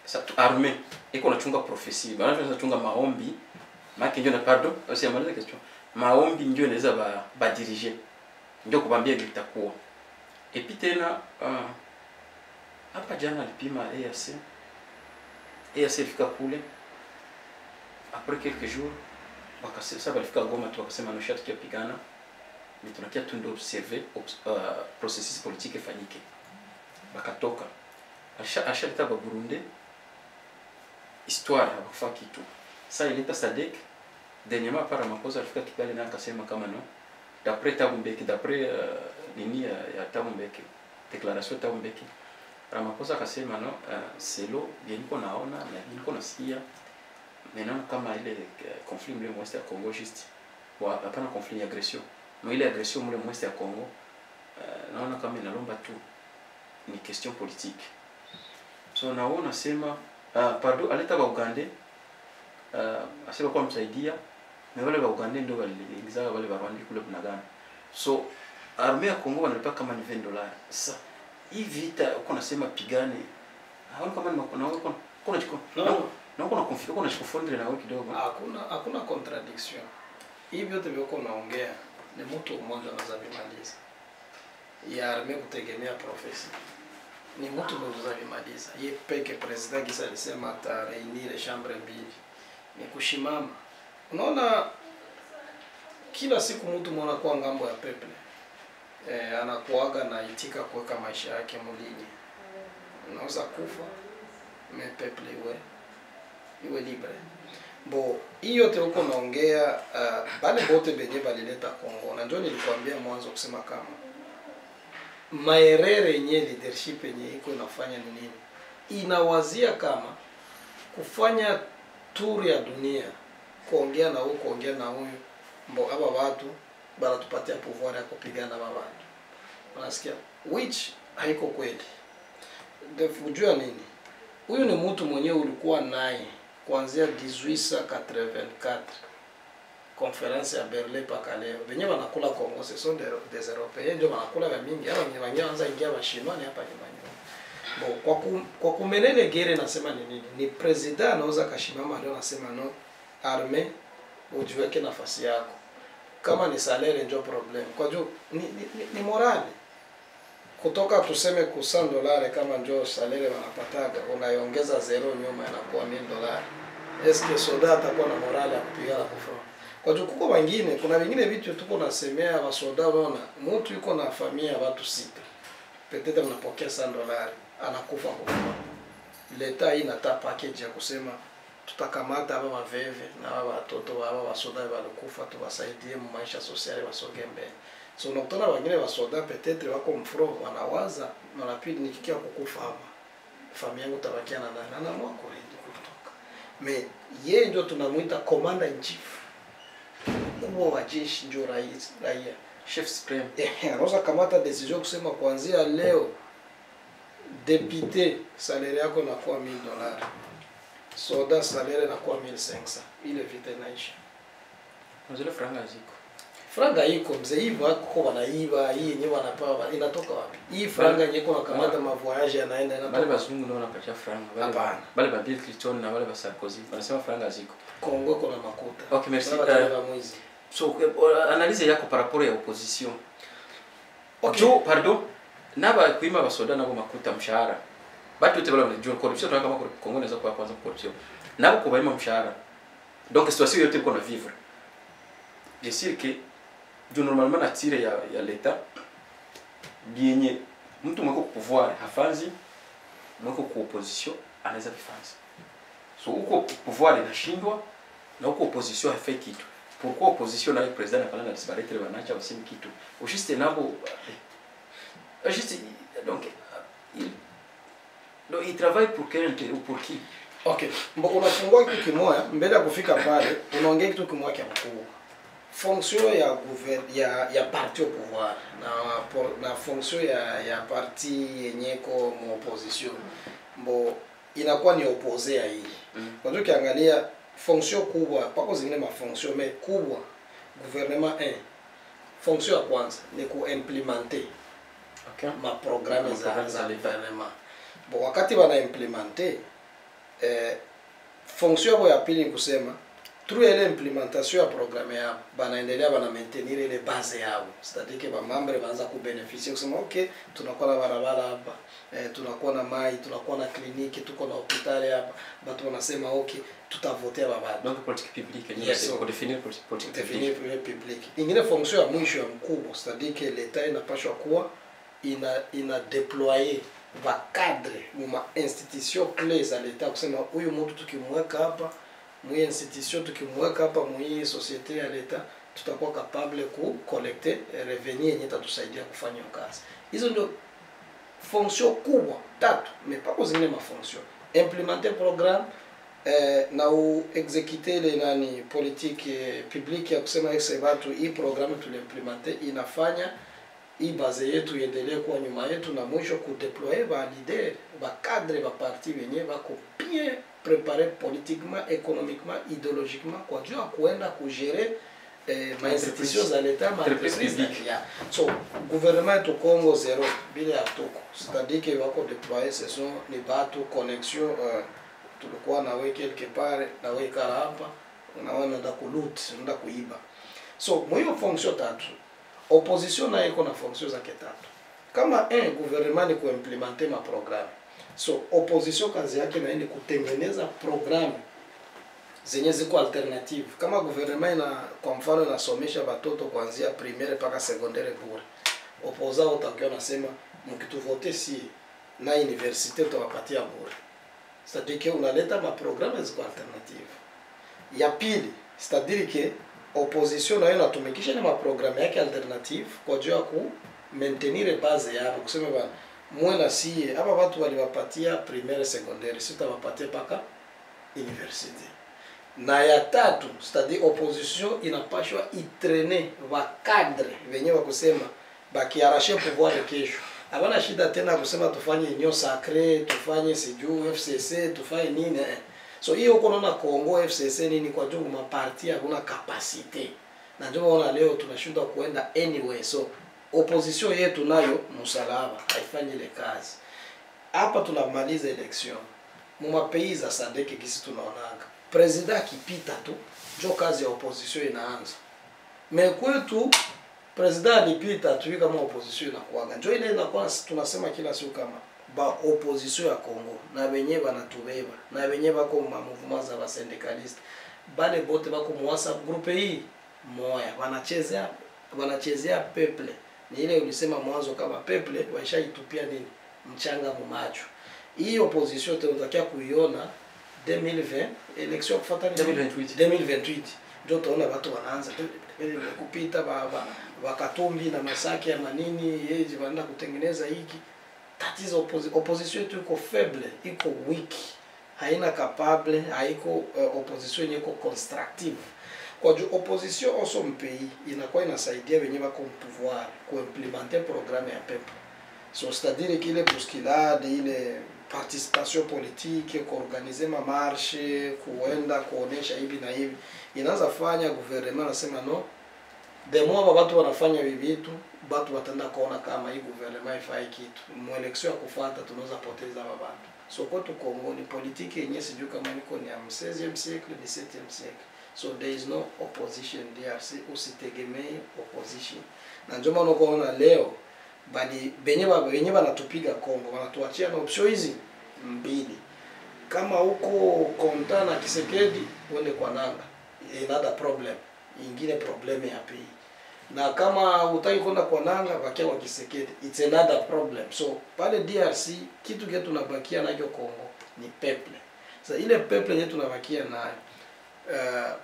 S1: ça armée iko nachunga prophétie bana tunaweza chunga maombi maki ndio na pardon aussi amaliza question maombi ndio inaweza ba diriger ndio kubambia vitakuwa et puis tena hapa jana alipima EAC fika kule après quelques jours wakasema walifika Goma tu wakasema no shati kia pigana mais tunakia tu ndio observer processus politique ifanyike bakatoka ashaleta ba Burundi histoire hakufa kitu ça ileta Sadek dernièrement par Ramaphosa alifika Kigali na akasema kama no d'après Tabumbeki d'après nini ya Tabumbeki déclaration Tabumbeki Ramaphosa akasema no selo niko naona na niko nasikia maintenant kama ile conflit mle mwest ya Congo juste wa hapana conflit ya agression mais ile agression mle mwest ya Congo naona kama inalomba tu ni question politique so naona sema pardon aleta ba Uganda asema kwa msaidia na wale wa Uganda ndio waliingiza wale wa Rwanda kule Bunagana so armée ya Congo wanalipa kama ni $20 sasa hii vita uko nasema pigane haona kama ni kuna chiko na kuna conflict kuna chikufondre na wewe kidogo
S2: hakuna contradiction hivi vyote viko naongea ni mtu mmoja anaweza kumaliza ya armée kutegemea profesi ni mtu mmoja kumaliza yeye peke president kisa alisema ata reunir chambre mbili ni kushimama unaona kila siku mtu mwana kwa ngambo ya peple anakuaga na itika kuweka maisha yake mulini unaweza kufa me peple iwe libre bo hiyo yote huko naongea bale bote benye balileta Kongo na ndio nilikwambia mwanzo kusema kama maerere yenye leadership yenye iko inafanya ni nini inawazia kama kufanya tour ya dunia kuongea na huko kuongea na huyu mbo hapa watu bala tupatia pouvoir ya kupigana na watu unasikia which haiko kweli defujua nini huyu ni mtu mwenyewe ulikuwa naye kuanzia 1884 conference ya Berlin paka leo wenyewe wanakula Kongo ce sont des Européens ndio wanakula vya mingi hapa ni wenyewe anza ingia wa Chinois hapa nyumbani kwa kumenene gere nasema ni nini ni president anaweza kashimama leo nasema no armée ujiweke nafasi yako kama ni salaire ndio problem kwa juu ni morale kutoka tuseme ku $100 kama ndio salaire wanapataga unaiongeza zero nyuma inakuwa $1000 eske soda atakuwa na morale ya kupigana kufa kwa juu kuko wengine kuna wengine vitu tuko nasemea wa soda unaona mtu yuko na familia watu 6 peut-être unapokea $100 anakufa kwa leta inata package ya kusema tutakamata hapa waveve na watoto wao wasoda walikufa tuwasaidie mu maisha sociale wasoge mbele so unakutana wengine wasoda peut-être wako mfro wanawaza mara pili nikikia kukufa hapa familia yangu tabakia na nani na mwako ndio kutoka me yeye ndio tunamuita commander in chief mkubwa wa jeshi ndio raia
S1: chef supreme
S2: anaweza kamata decision kusema kuanzia leo député salaire yako inakuwa $1000 soda salaire inakuwa 1500 ile vita inaisha
S1: mzee
S2: franga iko mzee hivyo wako wanaiba hii yenyewe wanapewa inatoka wapi hii franga yenyewe kwa kamata mavoyage yanaenda na
S1: bale bazungu ndio wanapatia franga bale ba Bill Clinton na bale ba Sarkozy wanasema franga ziko
S2: Kongo kuna makuta
S1: okay merci so analyse yako par rapport ya opposition okay pardon naba kuima basoda nabo makuta mshahara batu wote wale wanajua corruption tunaka kama Kongo inaweza kuwa kwanza corruption nabo kubaima mshahara donc situation yote iko na vivre je sais que normalement na tire ya leta bienye mtu mweko pouvoir hafanzi mweko ku opposition anaweza kufanza so uko pouvoir inashindwa na uko opposition hafai kitu pourquoi opposition na president akala na disparaître banacha wasemi kitu juste nabo juste donc il travaille pour quelqu'un ou pour qui
S2: okay unafungua kitu kimoja mbele ya kufika pale unaongea kitu kimoja cha mkuu fonction ya parti au pouvoir na fonction ya parti yenye ko mu opposition mbo inakuwa ni opposé ya hii. Kwa hiyo ukiangalia fonction kubwa pako zingine ma fonction mais kubwa gouvernement 1 fonction ya kwanza ni kuimplementer ma programme za gouvernement. Bon, wakati wana implementer fonction ya pili ni kusema through ile implementation ya programme yao banaendelea bana maintenir ile base yao, c'est-à-dire que ba membre wanaanza kubeneficia kusema okay, tunakuwa na barabara hapa, tunakuwa na mai, tunakuwa na kliniki, tuko na hospitali hapa, watu wanasema okay, tutavotea baba.
S1: Donc politique publique,
S2: yes,
S1: pour définir politique
S2: publique. Ingine fonction ya mwisho ya mkubwa, c'est-à-dire que l'État inapaswa kuwa ina déployer va cadre mu institution clés za l'État kusema huyu mtu tukimweka hapa mu institution tukimweka hapa mu société ya l'État tutakuwa capable ku collecter revenu yenye tatusaidia kufanya kazi. Hizo ndio fonction kubwa tatu, mais pas aux zingine ma fonction. Implémenter programme na exécuter les nani politique publique ya kusema ese watu hii programme tuliimplementer inafanya hii base yetu iendelee kuwa nyuma yetu, na mwisho kudeployer ba leader ba cadre ba parti wenye bako bien préparé politiquement, économiquement, idéologiquement kwa juu kuenda kugérer ma institutions za l'État, ma entreprise publique. So gouvernement du Congo zéro bila atoko, c'est-à-dire que bako déployer ce sont les bateaux connexion tulikuwa na wewe quelque part na wewe kala hapa unaona nda kuloot nda kuiba. So moyo fonction tatu, opposition na iko na fonction zake tatu. Kama gouvernement ni kuimplementer ma programme, so opposition kazi yake na ni kutengeneza programme zenye ziko alternative. Kama gouvernement ina kwa mfano inasomesha watoto kuanzia primaire mpaka secondaire bure, opposant utakiwa nasema mkituvote si na université tutawapatia bure. C'est-à-dire que unaleta ma programme ziko alternative. Ya pili, c'est-à-dire que opposition nayo inatumikisha ni ma programme yake alternative kwa juu ya ku maintenir base yao, kusema bana mwana sie hapa watu waliwapatia primaire secondaire, sita wapatie paka university. Na ya tatu, c'est-à-dire opposition inapashwa itraîner wa cadre wenye wa kusema bakiarashe pouvoir kesho. Habana shida tena kusema tufanye union sacrée, tufanye siju FCC, tufanye nini. So hiyo uko naona Kongo FCC nini kwa juu maparti hakuna capacité. Na ndio unaona leo tunashinda kuenda anyway. So opposition yetu nayo msalaba haifanyi ile kazi. Hapa tunamaliza election. Mu mapays za SADC kisi tunaonaga president akipita tu ndio kazi ya opposition inaanza. Mais kwetu president alipita tu kama opposition inakuaga. Ndio ile inakuwa tunasema kila siku kama ba opposition ya Kongo na wenyewe wanatubeba na wenyewe wako ma mouvement za syndicaliste bale bote bako mu WhatsApp groupe hii moya wanachezea peuple. Ni ile ulisema mwanzo kama peuple waishaitupia nini mchanga mu macho. Hii opposition tunatakia kuiona 2020 election kufuatana 2028 ndio tunaona watu wanaanza kupita wakatumbi na masaki ya manini yeye wanaenda kutengeneza hiki. Tatizo opposition yetu iko faible, iko weak, haina capable, haiko opposition iko constructive. Kwa juu opposition also mpei inakuwa inasaidia wenyewe wako pouvoir kuimplementer programme ya peuple. So c'est-à-dire qu'il est bousculade, ile participation politique, kuorganize ma marche, kuenda kuonesha hivi na hivi. Inaanza fanya gouvernement nasema no. Demo watu wanafanya hivi vitu, watu wataenda kuona kama hii gouvernement ifai kitu. Mu election ya kufuata tunaweza poteza watu. So kwa tu Kongo ni politiki yenyewe sijui kama iko ni ya 16e siècle, 17e siècle. So there is no opposition DRC, usitegemee opposition. Na ndio maana unaona leo bali benye wanatupiga Kongo wanatuachia na option hizi mbili. Kama huko Konta na Kisekedi uende kwa nanga, another problem, ingine problem ya pili. Na kama utaki kwenda kwa nanga bakia kwa Kisekedi, it's another problem. So pale DRC kitu kile tunabakia nacho Kongo ni peuple. Sasa ile peuple yetu tunabakia nayo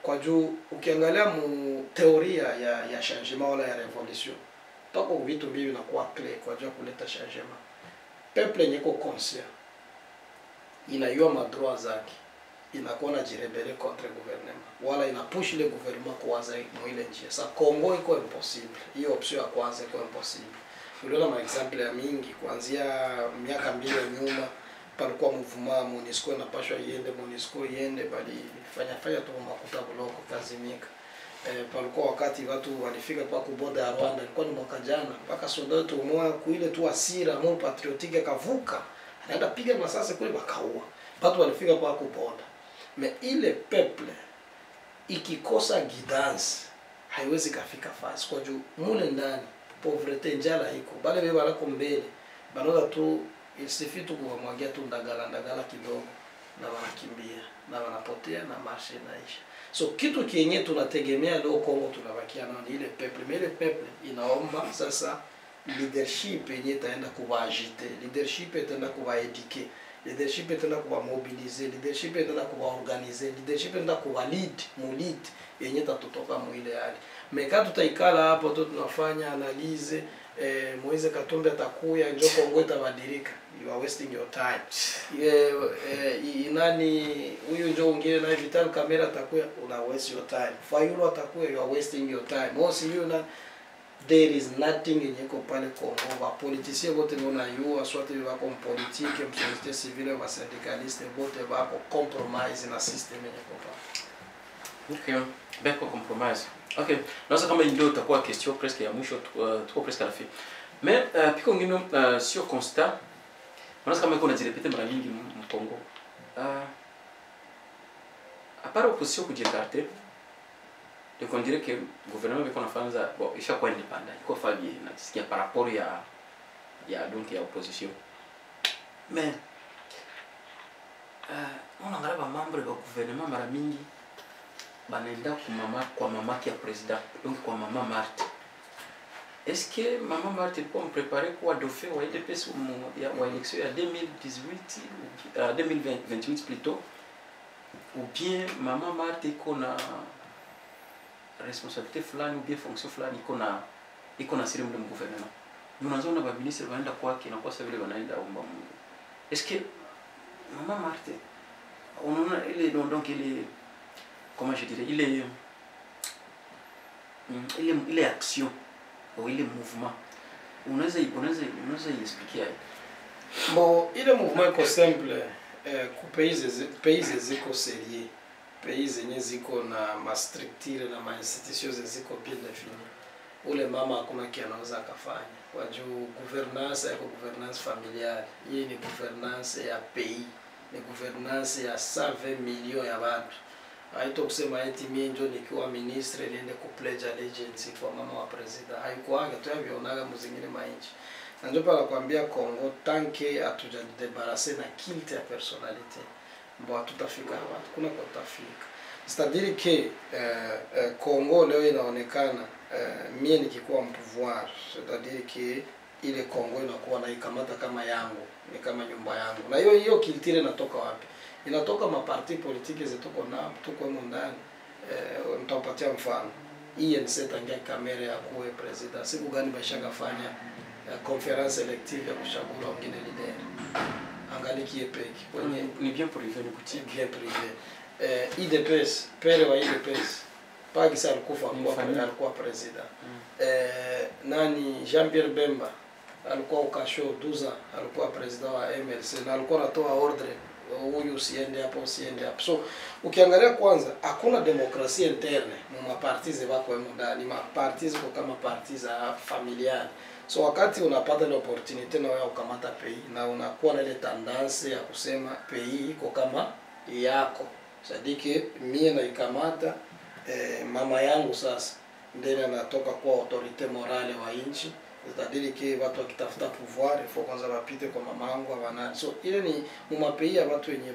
S2: kwa juu ukiangalia mu teoria ya changement wala ya revolution toko vitu mbili vinakuwa clear kwa ajili ya kuleta changement. Peuple yenye iko conscient inayua madroit zake inakuwa na jirebele contre gouvernement wala inapush le gouvernement kuanza mwile njia. Sa Kongo iko impossible, hiyo option ya kwanza iko impossible. Uliona ma example ya mingi kuanzia miaka 2 nyuma palikuwa mouvement MONUSCO inapashwa iende, MONUSCO iende, bali fanya tu makuta bloko kazimika. Palikuwa wakati watu walifika kwa kuboda ya Rwanda, ilikuwa ni mwaka jana, mpaka soldatu mmoja kuile tu asira mo patriotique akavuka anaenda piga masasi kule bakaua watu walifika kwa kuboda. Me ile peuple ikikosa guidance haiwezi kafika fasi kwa juu mule ndani pauvreté njala iko bale beba la kombele banoza tu ilisifi tu kumwagia tu ndagala kidogo na wanakimbia na wanapotea na marshe inaisha. So kitu kienye tunategemea leo Kongo tunabakia nao ni ile peuple. Mais ile peuple inaomba sasa leadership yenye itaenda kuwaagite, leadership itaenda kuwaeduke, leadership itaenda kuwamobilize, leadership itaenda kuwaorganize, leadership itaenda kuwalead, mulead yenye tatotoka mwile hali. Meka tutaikala hapo tu tunafanya analize Moise Katumbi atakuya ndio Kongo itabadilika. You are wasting your time. Nani huyu ndio ongea na Vital Kamera atakuya, una waste your time. Fayulu atakuya, you are wasting your time. Mosi you na there is nothing yenye ko pale Kongo. Wa politiciens wote wanayua soit wako politique, société civile, wa syndicaliste wote wako compromise na system yenye ko pale.
S1: Okay, beko compromise. Okay, naweza kama ndio utakuwa question presque ya mwisho, tuko presque à la fin. Mais piko ngino sur constat, naweza kama iko na jirepete mara nyingi Mkongo. À part opposition kujikarte, donc on dirait que le gouvernement veut qu'on fasse bon, il chaque fois indépendant, il faut faire ce qu'il y a par rapport donc il y a opposition. Mais on angalia ba membre wa gouvernement mara mingi banaenda kwa mama ya president, donc kwa mama Marthe. Est-ce que maman Marthe peut me préparer pour dauphin ou UDPS ou élection à 2018 ou 2028 plutôt, ou bien maman Marthe iko na responsabilité fulani ou bien fonction fulani iko na siri mu gouvernement. Unaona ba ministre wanaenda kwake na kwa sababu vile wanaenda omba Mungu. Est-ce que maman Marthe unaona ile donc ile comment je dirais, il est action ou il est mouvement. On a expliqué.
S2: Bon, il est mouvement iko simple, pays ziko sérieux, pays zenye ziko na ma structure na ma institutions ziko bien définies. Ule mama hakuna kianaweza akafanya. Kwa juu gouvernance yako gouvernance familiale, hii ni gouvernance ya pays, ni gouvernance ya 120 millions ya watu. Haito kusema eti mimi ndio nikiwa ministre niende ku pledge allegiance kwa mama wa president. Haikuaga tu yavionaga muzingine mainchi. Na ndio pala kuambia Kongo tanke hatujadebarase na kilte ya personality. Mbo hatutafika hapa. Kuna kwa tutafika. C'est-à-dire que Kongo leo inaonekana mimi nikikuwa mpouvoir, c'est-à-dire que ile Kongo inakuwa na ikamata kama yangu, ni kama nyumba yangu. Na hiyo kiltire inatoka wapi? Inatoka maparti politiki zitoko na tuko ndani. Nitampatia mfano. INC tangia kamera ya kuwe president. Siku gani bashaka fanya conference elective ya kuchagua wengine leader. Angali kiepeki.
S1: Ni bien privé ni kuti
S2: bien privé. IDPS, pere wa IDPS. Pagisa alikuwa president. Nani Jean-Pierre Bemba alikuwa ukasho 12 ans alikuwa president wa MLC na alikuwa anatoa ordre huyu usiende hapo usiende hapo. So ukiangalia kwanza hakuna demokrasia interne mu mapartize wako ndani, mapartize ziko kama parti za familiale. So wakati unapata ile opportunity na wewe ukamata pays na unakuwa na ile tendance ya kusema pays iko kama yako. Sadiki mimi na ikamata mama yangu sasa ndio anatoka kwa autorite morale wa nchi. C'est-à-dire que watu wakitafuta pouvoir il faut kwanza wapite kwa mamangu abanani. So ile ni mumapei ya watu wenye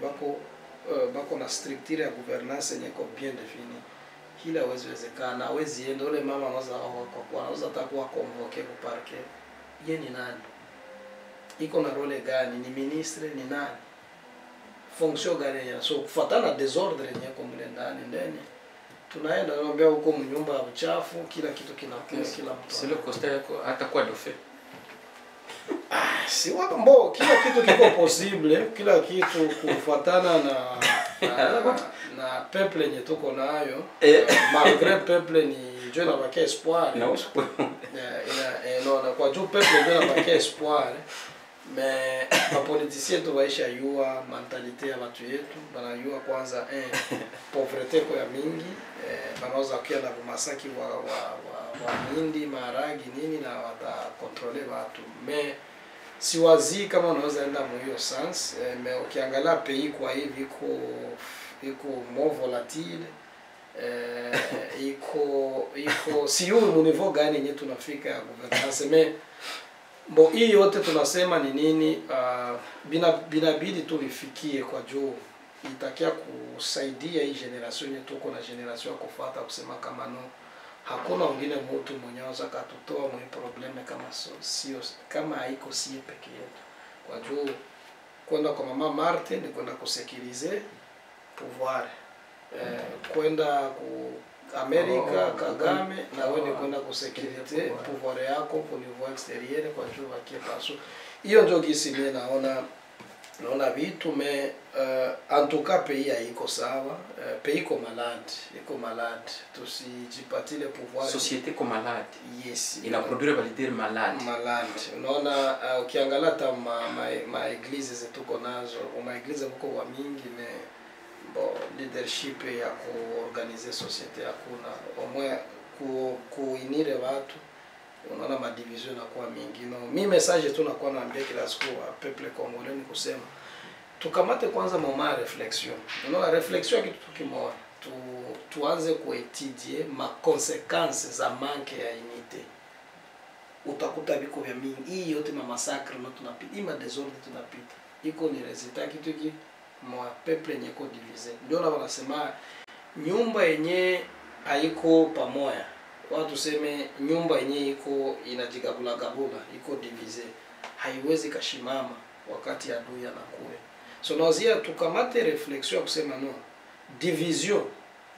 S2: bako na structure ya governance yenye ko bien définie. Hila hawezekana, hawezi enda ule mama anaweza atakuwa convoqué kwa parquet. Yeye ni nani? Iko na role gani? Ni ministre ni nani? Fonction gani ya? So kufuatana desordre yenye ko mle ndani tunaenda naambia huko mnyumba ya uchafu, kila kitu kinakuwa kila mtu.
S1: C'est le constat yako hata kwa dauphin.
S2: Si wako mbo, kila kitu kiko possible, kila kitu kufuatana na peuple yenye tuko nayo. Malgré peuple ni Dieu na baki espoir.
S1: Na usipo.
S2: Non, kwa juu peuple ndio na baki espoir. Mais ma politicien tu waisha yua mentalite ya watu yetu, banayua kwanza pauvreté kwa ya mingi, banaweza kia na masaki wa mindi, maharagi nini na wata kontrole watu. Mais siwazi kama unaweza enda mwiyo sans, mais ukiangalia pays kwa hivi iko more volatile, iko siyo mu niveau gani yenye tunafika ya gouvernance. Mais bon, hii yote tunasema ni nini, binabidi tu vifikie kwa juu itakia kusaidia hii generation yetu, tuko na generation ya kufuata kusema kama no, hakuna wengine mtu mwenye anaweza katutoa mwe probleme kama sio kama haiko si peke yetu. Kwa juu kwenda kwa mama Martin ni kwenda kusekirize pouvoir, kwenda ku Amerika Kagame na wewe ni kwenda kusekirite pouvoir yako kwa niveau exterieur kwa juu wakie paso. Hiyo ndio gisi mimi naona vitu mais en tout cas pays haiko sawa, pays iko malade, tusijipatile pouvoir,
S1: société comme malade.
S2: Yes,
S1: ina produire validere malade.
S2: Unaona ukiangalia hata ma église zetuko nazo, ma église mko wa mingi mais bon leadership ya kuorganize société hakuna, au moins kuinire watu, unaona ma division inakuwa mingi. No, mimi message tu nakuwa naambia kila siku wa peuple congolais ni kusema tukamate kwanza moment ya reflexion. Unaona reflexion kitu kimoja, tuanze kuetudier ma conséquences za manque ya unité. Utakuta biko vya mingi, hii yote ma massacre na tunapita, ima desordre tunapita, iko ni resultat kitu ki mwa peuple yenye ko divisé. Ndio na wanasema nyumba yenye haiko pamoja, watu seme nyumba yenye iko inajigabula gabula, iko divisé, haiwezi kashimama wakati adui anakuja. So nazia tukamate reflexion kusema no, division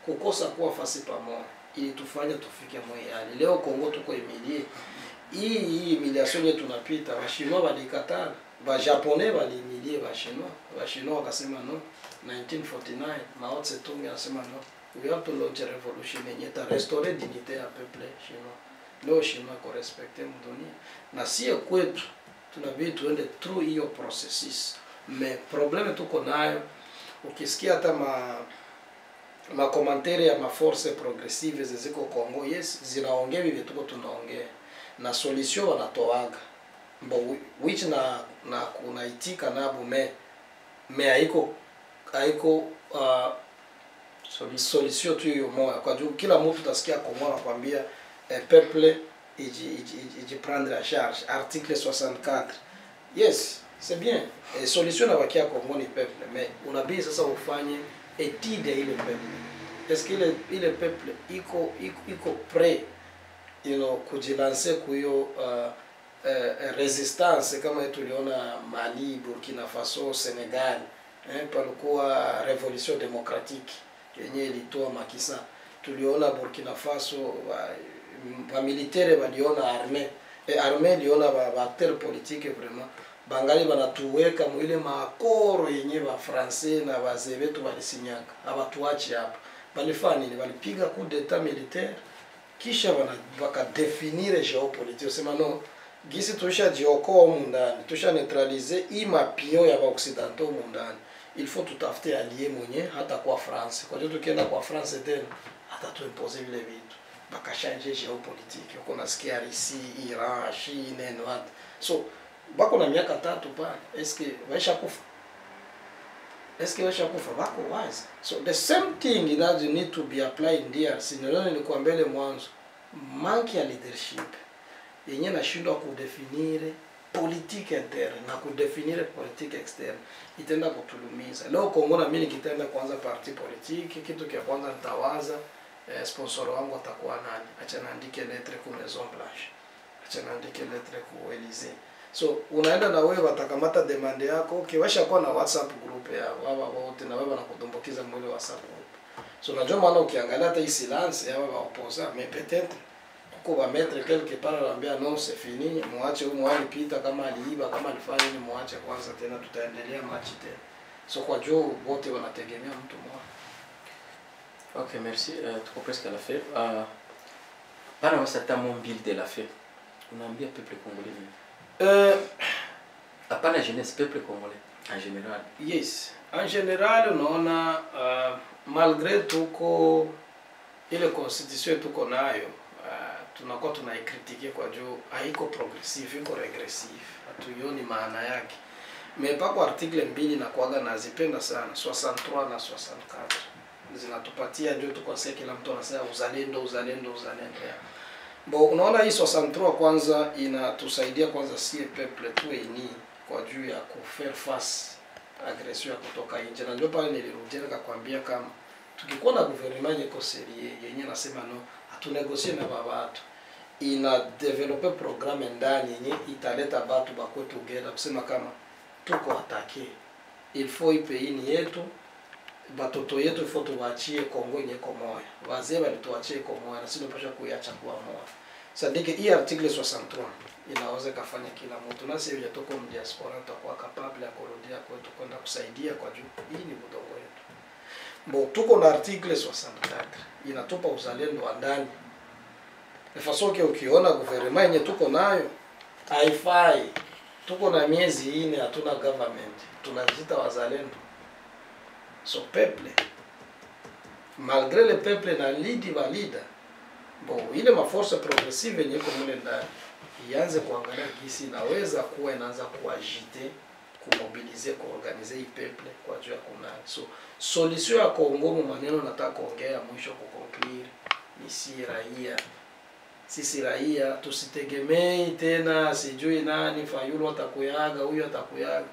S2: kukosa kuwa fasi pamoja ili tufanye tufike mweyali. Leo Kongo tuko emilie, hii humiliation yetu tunapita, Washinoa walikataa, Wajaponais walimilie Washinoa wakasema no. 1949 Mao Tse-tung anasema no, we have to launch a revolution yenye ta restaurer dignité ya peuple chinois. Leo Chinois ko respecter mdunia na sie kwetu tunabidi tuende through hiyo processes. Mais problème tuko nayo, ukisikia hata ma commentaire ya ma force progressive ziko Kongo, yes zinaongea hivi tuko tunaongea na solution wanatoaga mbo which na kunaitika nabo me haiko solution tu hiyo moja. Kwa juu kila mtu utasikia Kongo anakuambia peuple iji prendre la charge article 64. Yes, c'est bien. Solution na wakia Kongo ni peuple, mais unabidi sasa ufanye étude ya ile peuple. Est-ce que ile peuple iko prêt, kujilancer kuyo resistance kama tuliona Mali, Burkina Faso, Senegal, palikuwa revolution démocratique yenye ilitoa Makisa. Tuliona Burkina Faso wa militaire waliona armée liona ba acteur politique vraiment bangali banatuweka mwile maakoro yenye ba français na bazebetu balisinyaka abatuachi hapa. Balifanya nini? Balipiga coup d'état militaire kisha baka définir géopolitique. Sema no, gisi tusha jiokoa mundani, tusha neutraliser ima pio ya ba occidentaux mundani. Il faut tout after allier mwenye hata kwa France. Kwa hiyo tukienda kwa France tena hata tuimposer vile vitu. Baka changer géopolitique. Uko nasikia Russie, Iran, Chine na what. So bako na miaka 3 pale. Est-ce que waisha kufa? Bako wise. So the same thing that you need to be applied in DRC. Nilikuwa nilikuwa mbele mwanzo. Manque ya leadership yenye nashindwa kudefinire politique interne na kudefinire politique externe itenda kutulumiza. Leo Kongo na mimi nikitenda kwanza parti politique, kitu kia kwanza nitawaza sponsor wangu atakuwa nani? Acha naandike lettre ku Maison Blanche, acha naandike lettre ku Elysée. So unaenda na wewe watakamata demande yako, kiwasha kwa na WhatsApp group ya baba wote na wewe wanakutumbukiza mwele WhatsApp group. So unajua maana ukiangalia hata hii silence ya baba opposa, mais peut-être kuko ba mettre quelque part anambia non c'est fini, muache huyu mwali pita, kama aliiba kama alifanya nini muache kwanza, tena tutaendelea match tena. So kwa juu wote wanategemea mtu mmoja.
S1: Ok, merci. Tuko presque à la fin. Pana wasata mobile de la fin. Unaambia peuple congolais. Hapana jeunesse, peuple congolais en général.
S2: Yes. En général unaona malgré tuko ile constitution tuko nayo tunakuwa tunaikritikia kwa juu haiko progressive, iko regressive. Hatuioni maana yake. Mepako article 2 na kuaga nazipenda sana, 63 na 64. Zinatupatia ndio tukose kila mtu anasema uzalendo. Bo unaona hii 63 kwanza inatusaidia kwanza sie peuple tu eni kwa juu ya kufaire face agression kutoka nje. Na ndio pale nilirudia nikakwambia kama tukikuwa na gouvernement yeko serie yenye nasema no hatunegosie na babatu, ina developer programme ndani yenye italeta batu bakwe together kusema kama tuko atake, il faut ipeini yetu batoto yetu ifo tuwaachie Kongo yenye komoya, wazee walituachie komoya na sisi tunapaswa kuiacha kuwa moja. Sadiki hii article 63 inaweza kufanya kila mtu, na sisi wenye tuko diaspora tutakuwa capable ya kurudia kwetu kwenda kusaidia kwa juu. Hii ni budongo yetu. Bo tuko na article 64 inatupa uzalendo wa ndani. Ifasoke ukiona gouvernement yenye tuko nayo haifai. Tuko na miezi 4 hatuna government, tunajiita wazalendo. So peuple, malgré le peuple na lidi valida, bon ile maforce progressive yenye iko mule ndani ianze kuangalia gisi inaweza kuwa inaanza kuagite, kumobilize, kuorganize hii peuple kwa juu ya kuna. So solution ya Kongo maneno nataka kuongea mwisho kuconclure ni si raia. Sisi raia tusitegemei tena sijui nani Fayulu atakuyaga, huyu atakuyaga.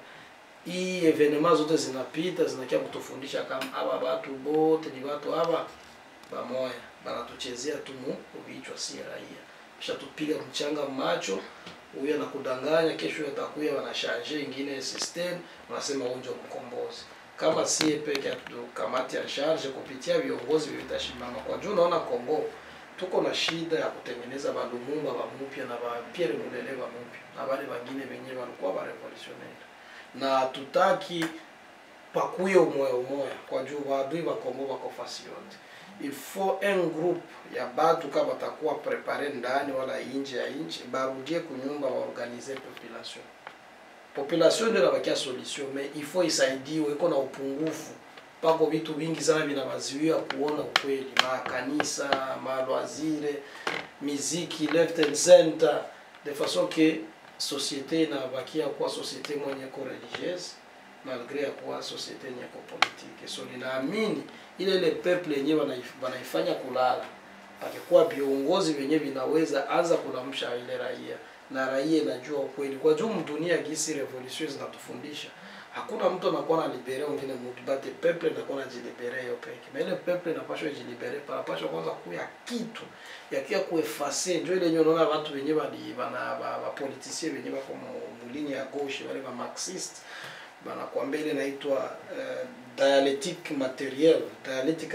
S2: Hii evenema zote zinapita zinakia kutufundisha kama hapa watu bote ni watu hapa pamoja banatuchezea tu vichwa si raia. Kisha tupiga mchanga macho, huyu anakudanganya, kesho atakuya wanashanje ingine system, wanasema unjo mkombozi. Kama si peke tu kamati ya charge kupitia viongozi vitashimama. Kwa juu naona Kongo tuko na shida ya kutengeneza balumumba ba mpya na ba Pierre Mulelewa mpya na wale wengine wenyewe walikuwa ba revolutionnaire. Na tutaki pakuye umoya kwa juu wadui wa Kongo wako fasi yote. Il faut un groupe ya batu kama batakuwa prepare ndani wala nje ya nchi barudie kunyumba wa organiser population. Population ndio inabakia solution, mais il faut isaidiwe, iko na upungufu. Pako vitu vingi sana vinawaziwia kuona ukweli, makanisa, malwazire, muziki left and center, de façon que société inabakia kuwa société mwenye ko religieuse malgré ya kuwa société yenye ko politique. So ninaamini ile peuple yenyewe wanaifanya kulala, akikuwa viongozi wenyewe vinaweza anza kulamsha ile raia, na raia inajua ukweli. Kwa juu dunia gisi revolution zinatufundisha hakuna mtu anakuwa na libere wengine mtu, bate peuple anakuwa anajilibere hiyo peke. Mais ile peuple inapaswa jilibere para paswa kwanza kuya kitu ya kia kuefase. Ndio ile unaona watu wenyewe ba politiciens wenyewe kwa mulini ya gauche wale ba marxist banakuambia ile inaitwa dialectical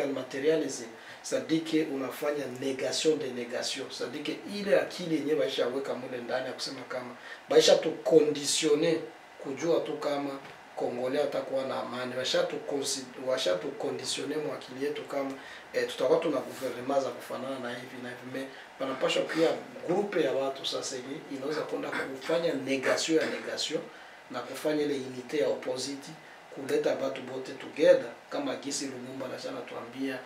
S2: materialism. C'est-à-dire unafanya negation de negation. C'est-à-dire ile akili yenyewe baishaweka mule ndani ya kusema kama baisha tu conditionner kujua tu kama Kongolea atakuwa na amani. Washa tu conditionner mwakili yetu kama tutakuwa tuna gouvernement za kufanana na hivi na hivi. Mais panapasha pia grupe ya watu sasa hivi inaweza kwenda kufanya negation na kufanya ile unité ya opposite, kuleta watu bote together kama gisi Lumumba anachana tuambia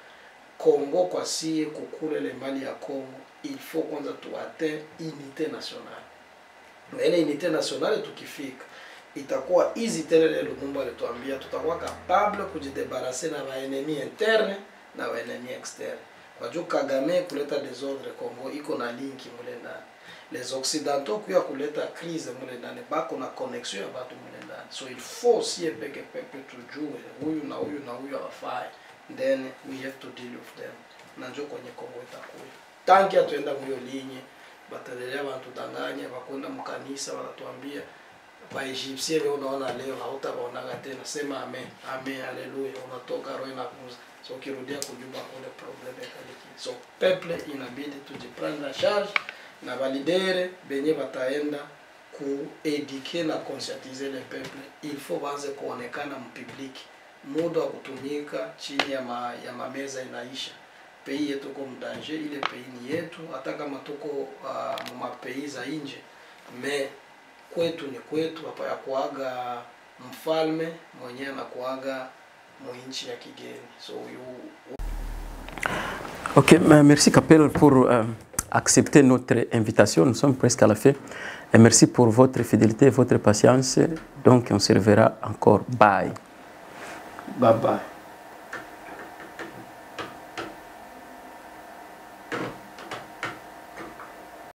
S2: Kongo kwa sie kukule le mali ya Kongo, il faut kwanza tuate unité nationale. Na ile unité nationale tukifika itakuwa easy tena. Le Lumumba alituambia tutakuwa capable kujidebarrasser na ba ennemis interne na ba ennemis externe. Kwa juu Kagame kuleta désordre Kongo iko na linki mule ndani. Les occidentaux kuya kuleta crise mule ndani bako na connexion ya watu mule ndani. So il faut si peke tujue huyu na huyu hawafai, then we have to deal with them. Na njoo kwenye Kongo itakuwa tanki atuenda mwiyo linye batadelea wanatudanganya, wakwenda mkanisa wanatuambia Waegyptien leo unaona leo hautawaonaga tena, sema amen, amen, haleluya, unatoka roho inakuza. So ukirudia kujuba kule problem kaliki. So peuple inabidi tujiprendre en charge na validere benye bataenda kueduke na conscientiser le peuple. Il faut baanze kuonekana mpublic. Muda wa kutumika chini ya mameza inaisha. Pays yetu kwa mdanger, ile pays ni yetu, hata kama tuko mapei za nje. Me kwetu ni kwetu, hapa ya kuaga mfalme mwenyewe na kuaga mwinchi ya kigeni. So
S1: Ok, merci Capel pour accepter notre invitation. Nous sommes presque à la fin. Et merci pour votre fidélité et votre patience. Donc on se reverra encore. Bye.
S2: Bye bye.